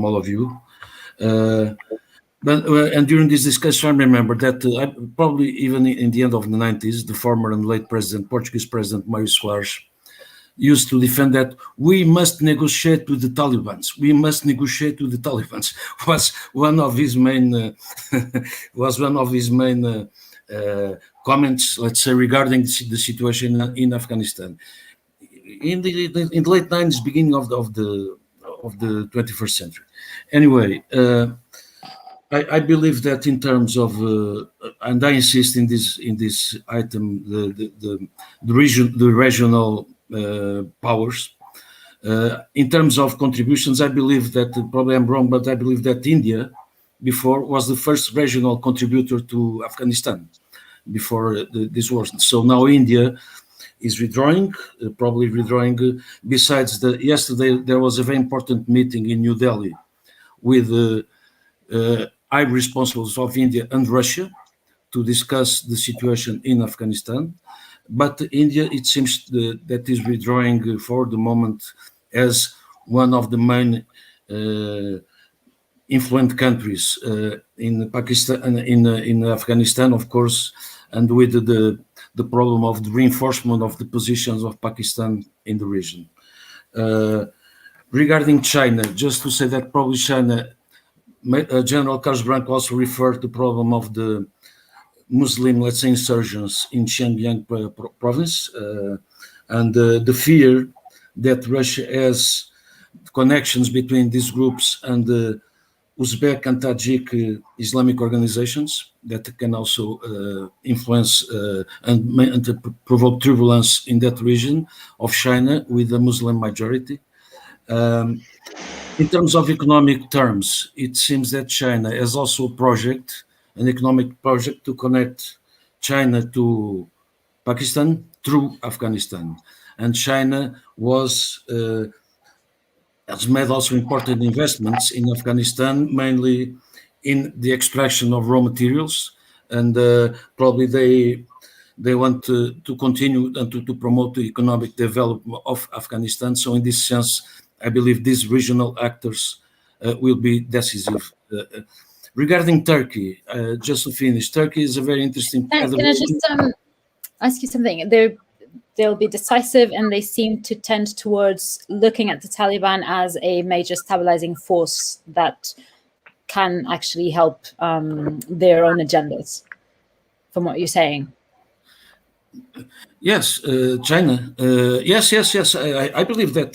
[SPEAKER 4] all of you. And during this discussion, I remember that probably even in the end of the 90s, the former and late Portuguese President Mário Soares used to defend that we must negotiate with the Taliban. We must negotiate with the Taliban. Was one of his main comments, let's say, regarding the situation in Afghanistan in the late 90s, beginning of the 21st century. Anyway, I believe that in terms of, and I insist in this item, the regional powers. In terms of contributions, I believe that, probably I'm wrong, but I believe that India before was the first regional contributor to Afghanistan before this war. So now India is withdrawing, probably withdrawing. Besides, yesterday there was a very important meeting in New Delhi with high responsibles of India and Russia to discuss the situation in Afghanistan. But India, it seems that is withdrawing for the moment as one of the main influent countries in Pakistan, in Afghanistan, of course, and with the problem of the reinforcement of the positions of Pakistan in the region. Regarding China, just to say that probably China, General Carlos Branco also referred to the problem of the Muslim, let's say, insurgents in Xinjiang province, and the fear that Russia has connections between these groups and the Uzbek and Tajik Islamic organizations that can also influence and provoke turbulence in that region of China with the Muslim majority. In terms of economic terms, it seems that China has also a project, an economic project to connect China to Pakistan through Afghanistan. And China has made also important investments in Afghanistan, mainly in the extraction of raw materials. And probably they want to continue and to promote the economic development of Afghanistan. So in this sense, I believe these regional actors will be decisive. Regarding Turkey, just to finish, Turkey is a very interesting.
[SPEAKER 1] Can I just ask you something? They'll be decisive, and they seem to tend towards looking at the Taliban as a major stabilizing force that can actually help their own agendas, from what you're saying.
[SPEAKER 4] Yes, China. Yes. I believe that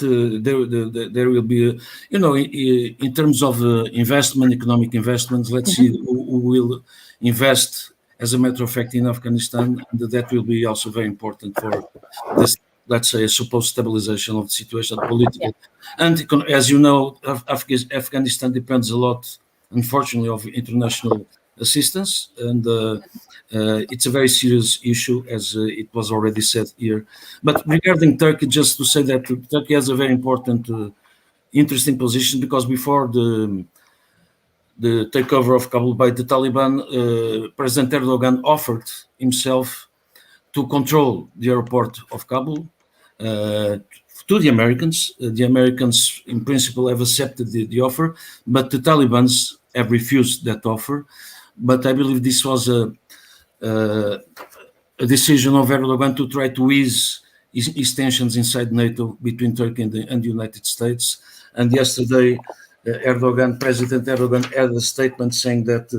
[SPEAKER 4] there will be, in terms of investment, economic investments. Let's see who will invest. As a matter of fact, in Afghanistan, and that will be also very important for this, let's say, supposed stabilization of the situation politically. Yeah. And as you know, Afghanistan depends a lot, unfortunately, of international assistance, and it's a very serious issue, as it was already said here. But regarding Turkey, just to say that Turkey has a very important, interesting position, because before the takeover of Kabul by the Taliban, President Erdogan offered himself to control the airport of Kabul to the Americans. The Americans, in principle, have accepted the offer, but the Taliban have refused that offer. But I believe this was a decision of Erdogan to try to ease his tensions inside NATO between Turkey and the United States. And yesterday, President Erdogan had a statement saying that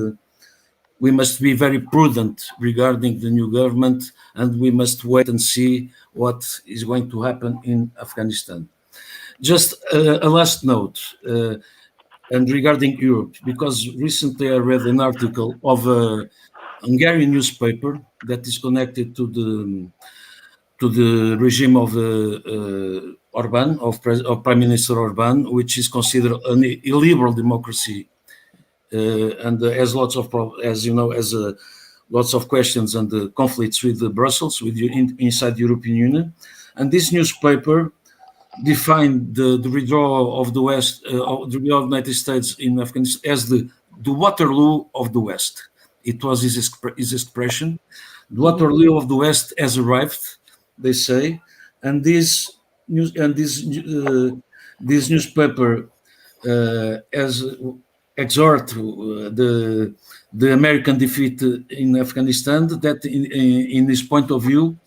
[SPEAKER 4] we must be very prudent regarding the new government, and we must wait and see what is going to happen in Afghanistan. Just a last note, and regarding Europe, because recently I read an article of a Hungarian newspaper that is connected to the regime of Orbán, of Prime Minister Orbán, which is considered an illiberal democracy, and has lots of, as you know, lots of questions and conflicts with Brussels, with inside the European Union. And this newspaper defined the withdrawal of the West, the United States in Afghanistan, as the Waterloo of the West. It was his expression. The Waterloo of the West has arrived, they say, and this newspaper has exhort the American defeat in Afghanistan, that in his point of view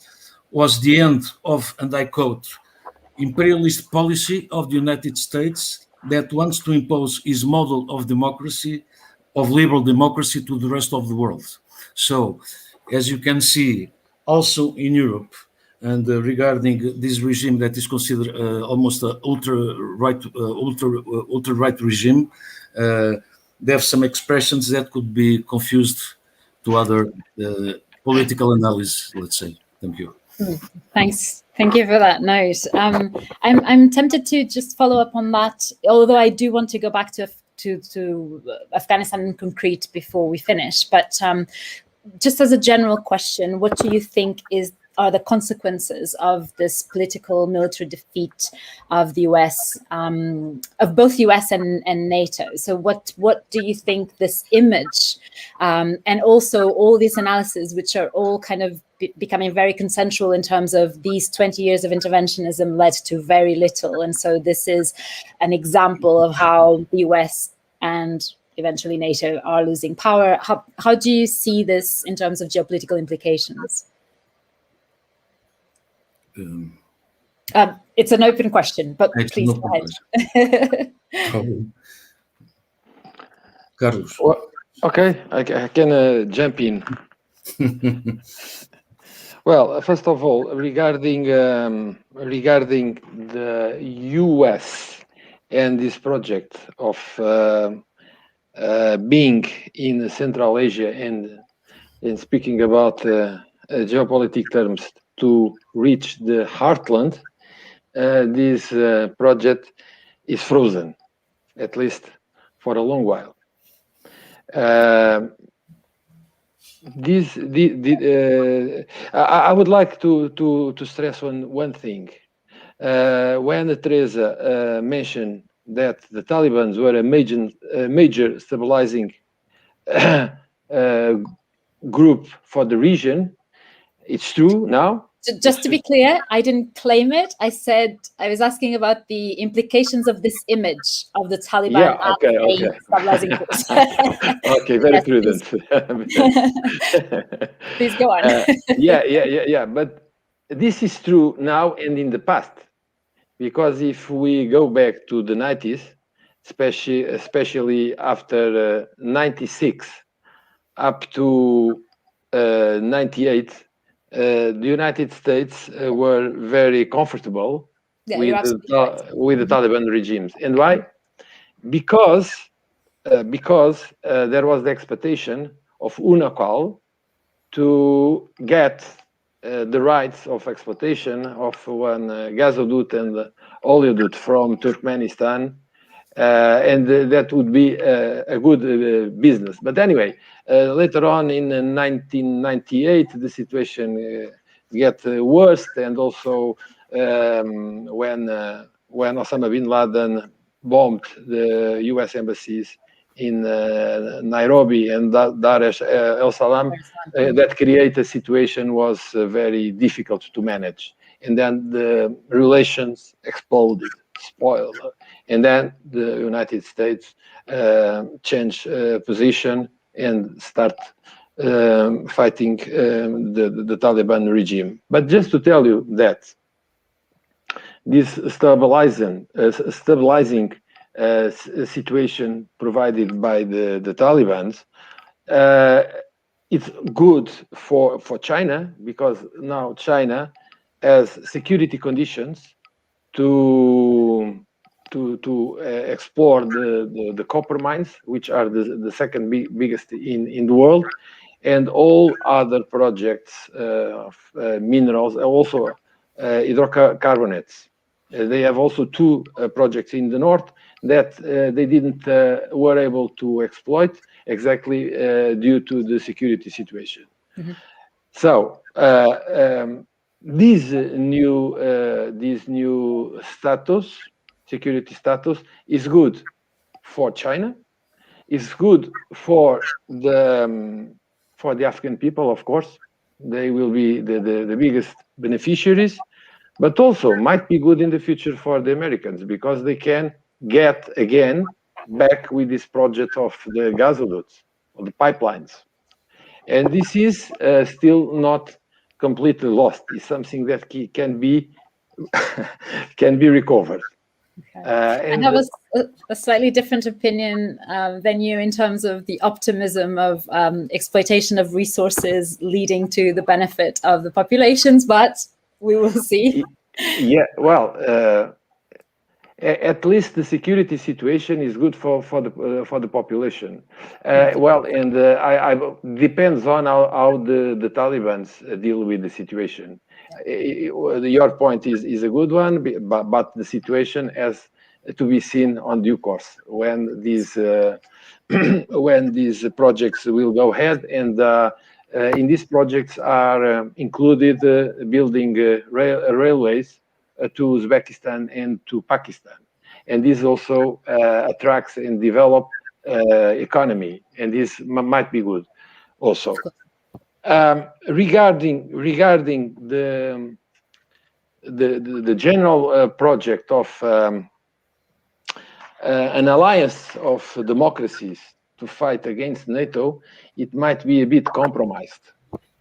[SPEAKER 4] was the end of, and I quote, imperialist policy of the United States that wants to impose its model of democracy, of liberal democracy, to the rest of the world. So, as you can see, also in Europe, and regarding this regime that is considered almost an ultra-right regime, they have some expressions that could be confused to other political analysis, let's say. Thank you.
[SPEAKER 1] Thanks. Thank you for that note. I'm tempted to just follow up on that, although I do want to go back to Afghanistan in concrete before we finish. But just as a general question, what do you think are the consequences of this political military defeat of the US, of both US and NATO? So what do you think this image, and also all these analyses, which are all kind of becoming very consensual in terms of these 20 years of interventionism led to very little. And so this is an example of how the US and eventually NATO are losing power. How do you see this in terms of geopolitical implications? It's an open question, but please go ahead.
[SPEAKER 4] Carlos.
[SPEAKER 3] Well, okay, I can jump in. Well, first of all, regarding the US and this project of being in Central Asia and speaking about geopolitical terms to reach the heartland, this project is frozen, at least for a long while. I would like to stress on one thing. When Teresa mentioned that the Taliban were a major stabilizing group for the region, it's true now.
[SPEAKER 1] Just to be clear, I didn't claim it. I said I was asking about the implications of this image of the Taliban.
[SPEAKER 3] Yeah, okay.
[SPEAKER 1] Stabilizing force.
[SPEAKER 3] Okay, very prudent.
[SPEAKER 1] Please go on.
[SPEAKER 3] Yeah. But this is true now and in the past, because if we go back to the 90s, especially after 96 up to 98. The United States were very comfortable with the Taliban regimes. And why? Because there was the expectation of UNACAL to get the rights of exploitation of one gasoduct and oleoduct from Turkmenistan that would be a good business. But anyway, later on in 1998, the situation get worse, and also when Osama bin Laden bombed the U.S. embassies in Nairobi and Dar es Salaam, that created a situation was very difficult to manage. And then the relations exploded, spoiled. And then the United States changed position and start fighting the Taliban regime. But just to tell you that this stabilizing situation provided by the Taliban, it's good for China, because now China has security conditions to explore the copper mines, which are the second biggest in the world, and all other projects of minerals, also hydrocarbonates. They have also two projects in the north that they didn't were able to exploit exactly due to the security situation. Mm-hmm. So this new status, security status, is good for China. It's good for the Afghan people, of course. They will be the biggest beneficiaries, but also might be good in the future for the Americans, because they can get again back with this project of the gasoducts, of the pipelines. And this is still not completely lost. It's something that can be recovered.
[SPEAKER 1] Okay. And that was a slightly different opinion than you, in terms of the optimism of exploitation of resources leading to the benefit of the populations, but we will see.
[SPEAKER 3] Yeah, well, at least the security situation is good for the population. Well, and I depends on how the Taliban deal with the situation. Your point is a good one, but the situation has to be seen on due course when these projects will go ahead. And in these projects are included building railways to Uzbekistan and to Pakistan, and this also attracts and develop economy, and this might be good also. Regarding the general project of an alliance of democracies to fight against NATO, it might be a bit compromised,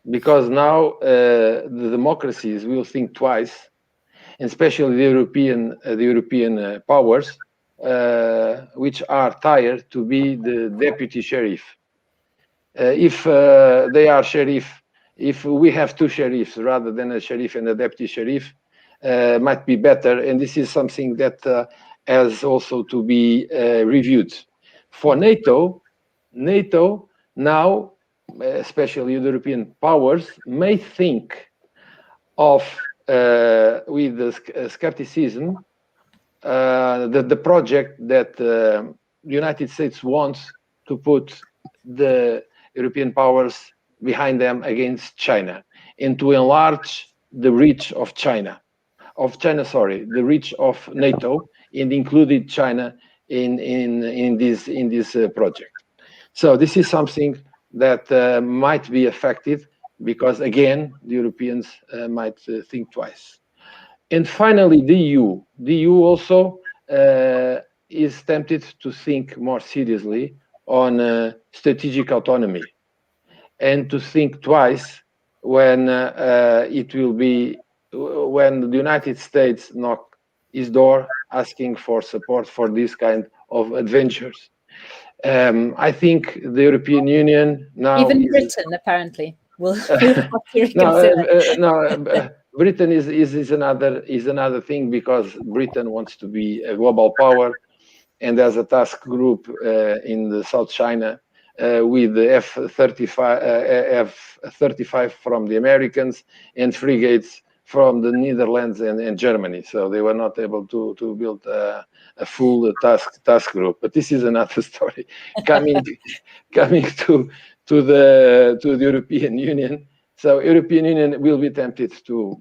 [SPEAKER 3] because now the democracies will think twice, especially the European powers, which are tired to be the deputy sheriff. If they are sheriff, if we have two sheriffs rather than a sheriff and a deputy sheriff, might be better. And this is something that has also to be reviewed. For NATO now, especially the European powers, may think of with the skepticism the project that the United States wants to put the European powers behind them against China, and to enlarge the reach of the reach of NATO, and included China in this project. So this is something that might be effective, because again the Europeans might think twice. And finally, the EU also is tempted to think more seriously on strategic autonomy, and to think twice when when the United States knock his door asking for support for this kind of adventures. I think the European Union now,
[SPEAKER 1] even Britain apparently will
[SPEAKER 3] Britain is another thing, because Britain wants to be a global power, and there's a task group in the South China with the F-35 from the Americans and frigates from the Netherlands and Germany. So they were not able to build a full task group. But this is another story. Coming to the European Union. So European Union will be tempted to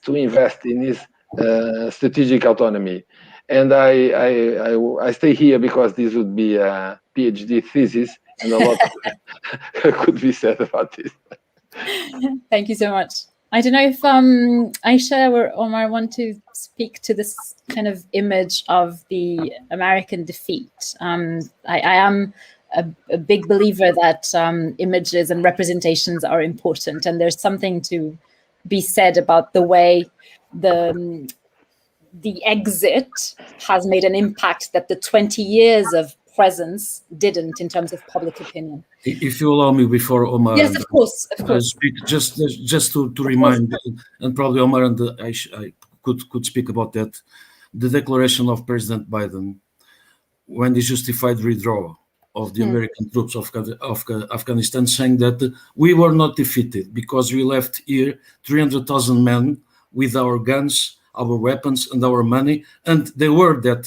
[SPEAKER 3] invest in this strategic autonomy. And I stay here because this would be a PhD thesis, and a lot could be said about this.
[SPEAKER 1] Thank you so much. I don't know if Ayscha or Omar want to speak to this kind of image of the American defeat. I am a big believer that images and representations are important, and there's something to be said about the way the exit has made an impact that the 20 years of presence didn't in terms of public opinion.
[SPEAKER 4] If you allow me, before Omar,
[SPEAKER 1] yes, of course.
[SPEAKER 4] Speak, just to remind, and probably Omar and I could speak about that, the declaration of President Biden when he justified withdrawal of the American troops of Afghanistan, saying that we were not defeated because we left here 300,000 men with our guns, our weapons, and our money, and they were that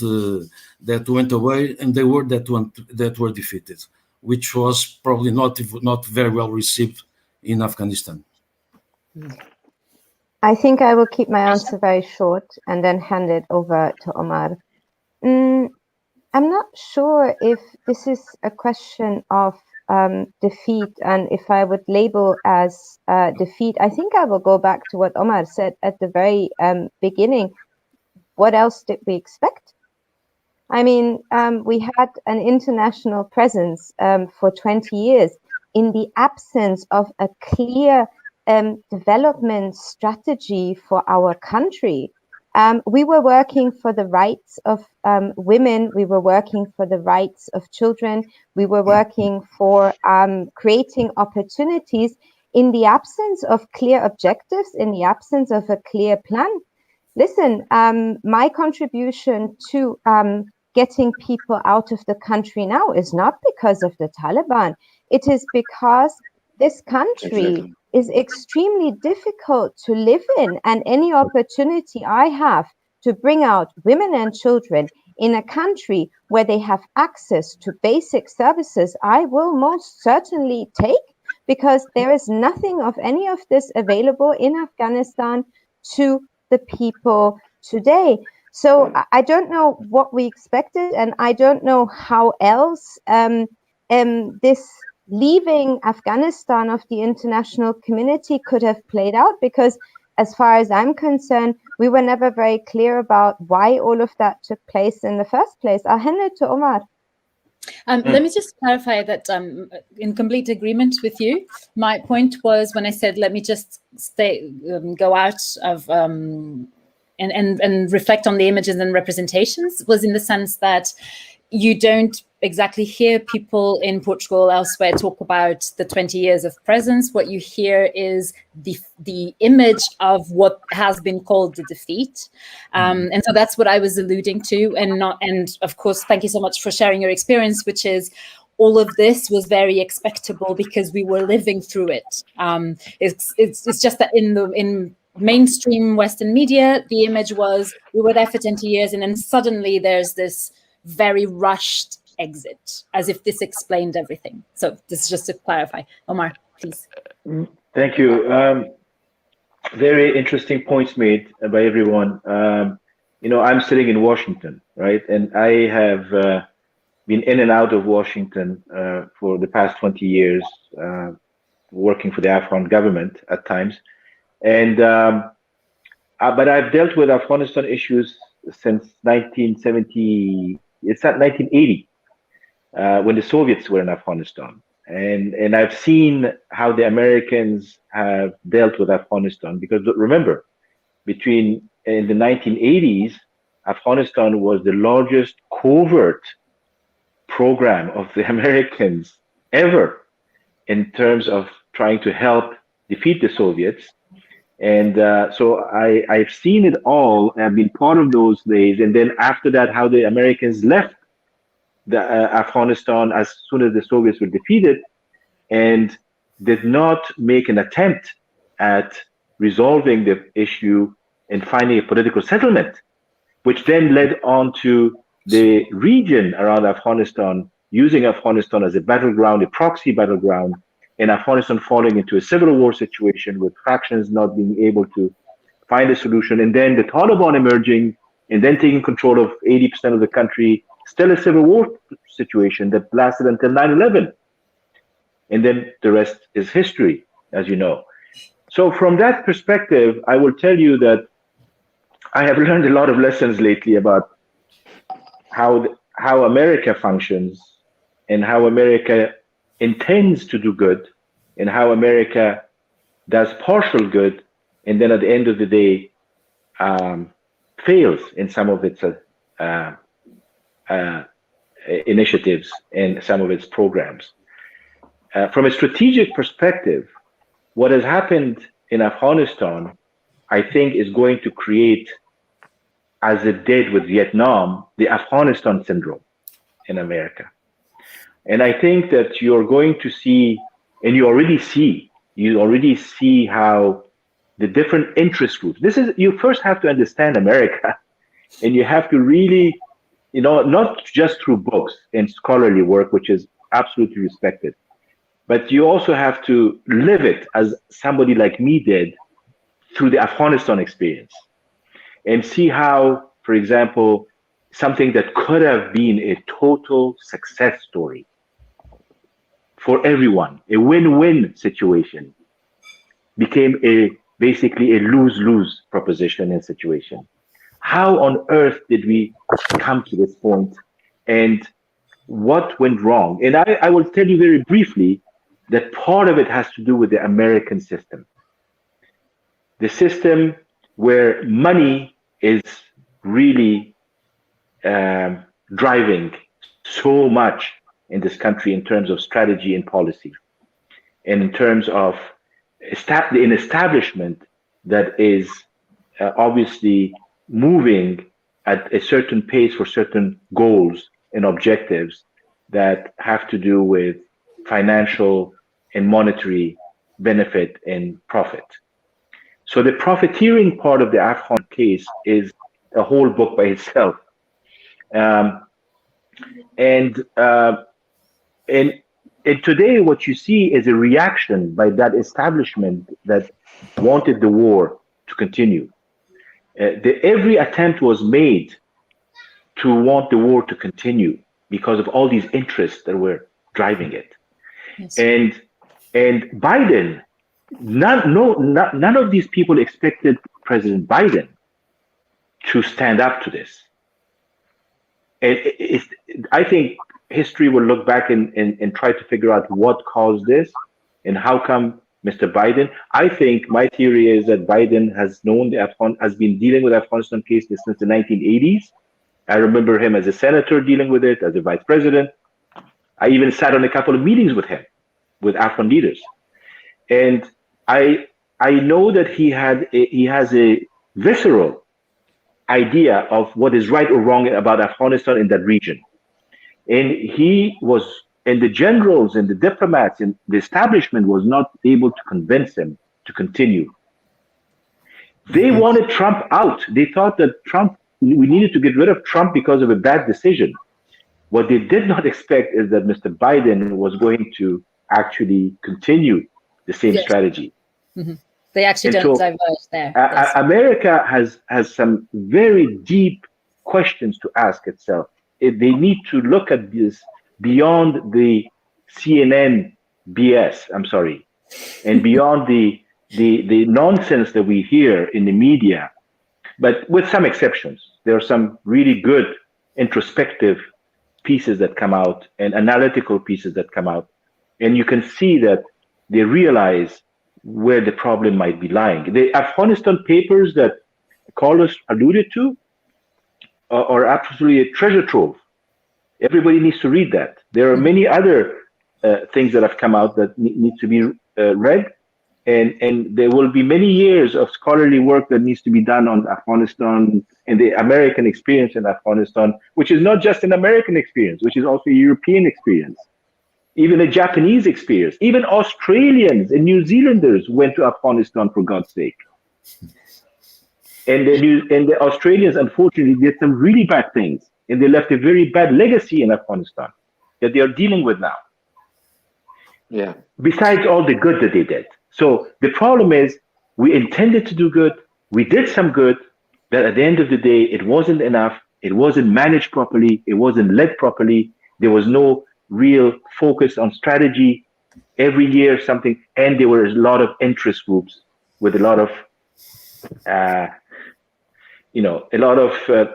[SPEAKER 4] went away, and they were that were defeated, which was probably not very well received in Afghanistan.
[SPEAKER 5] I think I will keep my answer very short and then hand it over to Omar. I'm not sure if this is a question of defeat, and if I would label as defeat. I think I will go back to what Omar said at the very beginning. What else did we expect? I mean, we had an international presence for 20 years in the absence of a clear development strategy for our country. We were working for the rights of women. We were working for the rights of children. We were working for creating opportunities in the absence of clear objectives, in the absence of a clear plan. Listen, my contribution to getting people out of the country now is not because of the Taliban. It is because this country is extremely difficult to live in, and any opportunity I have to bring out women and children in a country where they have access to basic services, I will most certainly take, because there is nothing of any of this available in Afghanistan to the people today. So I don't know what we expected, and I don't know how else this leaving Afghanistan of the international community could have played out, because as far as I'm concerned, we were never very clear about why all of that took place in the first place. I'll hand it to Omar.
[SPEAKER 1] Let me just clarify that in complete agreement with you. My point was when I said, let me just go out of and reflect on the images and representations, was in the sense that you don't exactly hear people in Portugal, elsewhere, talk about the 20 years of presence. What you hear is the image of what has been called the defeat. And so that's what I was alluding to. And of course, thank you so much for sharing your experience, which is all of this was very expectable because we were living through it. It's just that in mainstream Western media, the image was we were there for 20 years, and then suddenly there's this very rushed exit, as if this explained everything. So this is just to clarify. Omar, please.
[SPEAKER 2] Thank you. Very interesting points made by everyone. I'm sitting in Washington, right? And I have been in and out of Washington for the past 20 years, working for the Afghan government at times. And but I've dealt with Afghanistan issues since 1970. It's not 1980, when the Soviets were in Afghanistan. And I've seen how the Americans have dealt with Afghanistan, because remember, in the 1980s, Afghanistan was the largest covert program of the Americans ever in terms of trying to help defeat the Soviets. And so I've seen it all. I've been part of those days. And then after that, how the Americans left Afghanistan as soon as the Soviets were defeated. and did not make an attempt at resolving the issue and finding a political settlement, which then led on to the region around Afghanistan, using Afghanistan as a battleground, a proxy battleground, and Afghanistan falling into a civil war situation with factions not being able to find a solution, and then the Taliban emerging and then taking control of 80% of the country, still a civil war situation that lasted until 9/11. And then the rest is history, as you know. So from that perspective, I will tell you that I have learned a lot of lessons lately about how America functions and how America intends to do good and how America does partial good, and then at the end of the day fails in some of its initiatives and some of its programs. From a strategic perspective, what has happened in Afghanistan, I think, is going to create, as it did with Vietnam, the Afghanistan syndrome in America. And I think that you're going to see, and you already see how the different interest groups, you first have to understand America, and you have to really, not just through books and scholarly work, which is absolutely respected, but you also have to live it, as somebody like me did, through the Afghanistan experience, and see how, for example, something that could have been a total success story for everyone, a win-win situation, became basically a lose-lose proposition and situation. How on earth did we come to this point, and what went wrong? And I will tell you very briefly that part of it has to do with the American system. The system where money is really driving so much in this country in terms of strategy and policy, and in terms of an establishment that is obviously moving at a certain pace for certain goals and objectives that have to do with financial and monetary benefit and profit. So the profiteering part of the Afghan case is a whole book by itself. And today what you see is a reaction by that establishment that wanted the war to continue. Every attempt was made to want the war to continue because of all these interests that were driving it. Yes. And Biden, none of these people expected President Biden to stand up to this. And I think history will look back and try to figure out what caused this and how come Mr. Biden. I think my theory is that Biden has been dealing with Afghanistan case since the 1980s. I remember him as a senator dealing with it, as a vice president. I even sat on a couple of meetings with him, with Afghan leaders. And I know that he has a visceral idea of what is right or wrong about Afghanistan in that region. And the generals and the diplomats and the establishment was not able to convince him to continue. They wanted Trump out. They thought that we needed to get rid of Trump because of a bad decision. What they did not expect is that Mr. Biden was going to actually continue the same strategy. Mm-hmm.
[SPEAKER 1] They actually don't diverge there.
[SPEAKER 2] America has some very deep questions to ask itself. They need to look at this beyond the CNN BS, and beyond the nonsense that we hear in the media, but with some exceptions. There are some really good introspective pieces that come out and analytical pieces that come out, and you can see that they realize where the problem might be lying. The Afghanistan papers that Carlos alluded to are absolutely a treasure trove. Everybody needs to read that. There are many other things that have come out that need to be read, and there will be many years of scholarly work that needs to be done on Afghanistan and the American experience in Afghanistan, which is not just an American experience, which is also a European experience. Even the Japanese experience, even Australians and New Zealanders went to Afghanistan for God's sake. And the Australians, unfortunately, did some really bad things, and they left a very bad legacy in Afghanistan that they are dealing with now.
[SPEAKER 3] Yeah.
[SPEAKER 2] Besides all the good that they did. So the problem is, we intended to do good, we did some good, but at the end of the day, it wasn't enough, it wasn't managed properly, it wasn't led properly, there was no real focus on strategy. Every year something, and there were a lot of interest groups with a lot of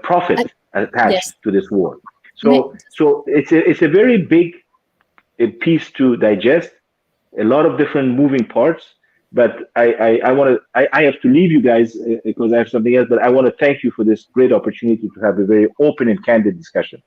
[SPEAKER 2] profit attached to this war. So it's a very big piece to digest, a lot of different moving parts. But I have to leave you guys because I have something else. But I want to thank you for this great opportunity to have a very open and candid discussion.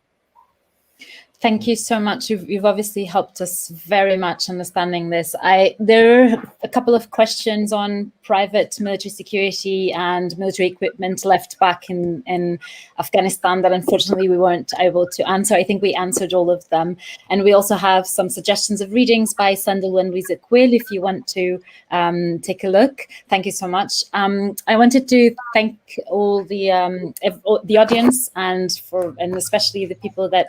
[SPEAKER 1] Thank you so much. You've obviously helped us very much understanding this. There are a couple of questions on private military security and military equipment left back in Afghanistan that unfortunately we weren't able to answer. I think we answered all of them. And we also have some suggestions of readings by Sandal and Louisa Quill if you want to take a look. Thank you so much. I wanted to thank all the audience and especially the people that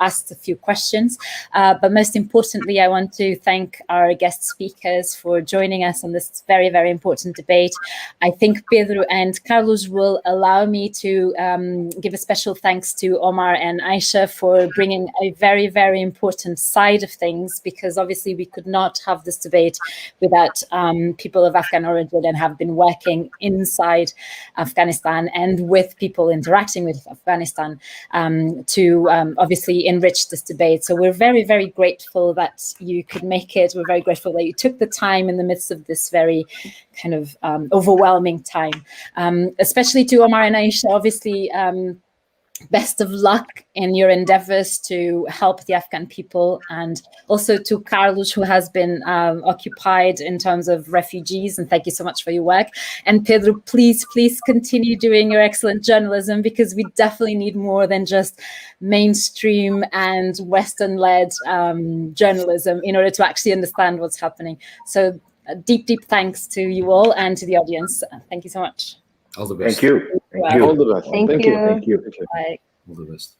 [SPEAKER 1] asked a few questions. But most importantly, I want to thank our guest speakers for joining us on this very, very important debate. I think Pedro and Carlos will allow me to give a special thanks to Omar and Ayscha for bringing a very, very important side of things, because obviously we could not have this debate without people of Afghan origin and have been working inside Afghanistan and with people interacting with Afghanistan to obviously enrich this debate. So we're very, very grateful that you could make it. We're very grateful that you took the time in the midst of this very kind of overwhelming time, especially to Omar and Ayscha, obviously. Best of luck in your endeavors to help the Afghan people, and also to Carlos, who has been occupied in terms of refugees, and thank you so much for your work. And Pedro, please continue doing your excellent journalism, because we definitely need more than just mainstream and Western-led journalism in order to actually understand what's happening. So deep thanks to you all and to the audience. Thank you so much.
[SPEAKER 4] All the best.
[SPEAKER 2] Thank you.
[SPEAKER 3] All the best.
[SPEAKER 5] Thank you.
[SPEAKER 2] Thank you.
[SPEAKER 1] Bye.
[SPEAKER 4] All the best.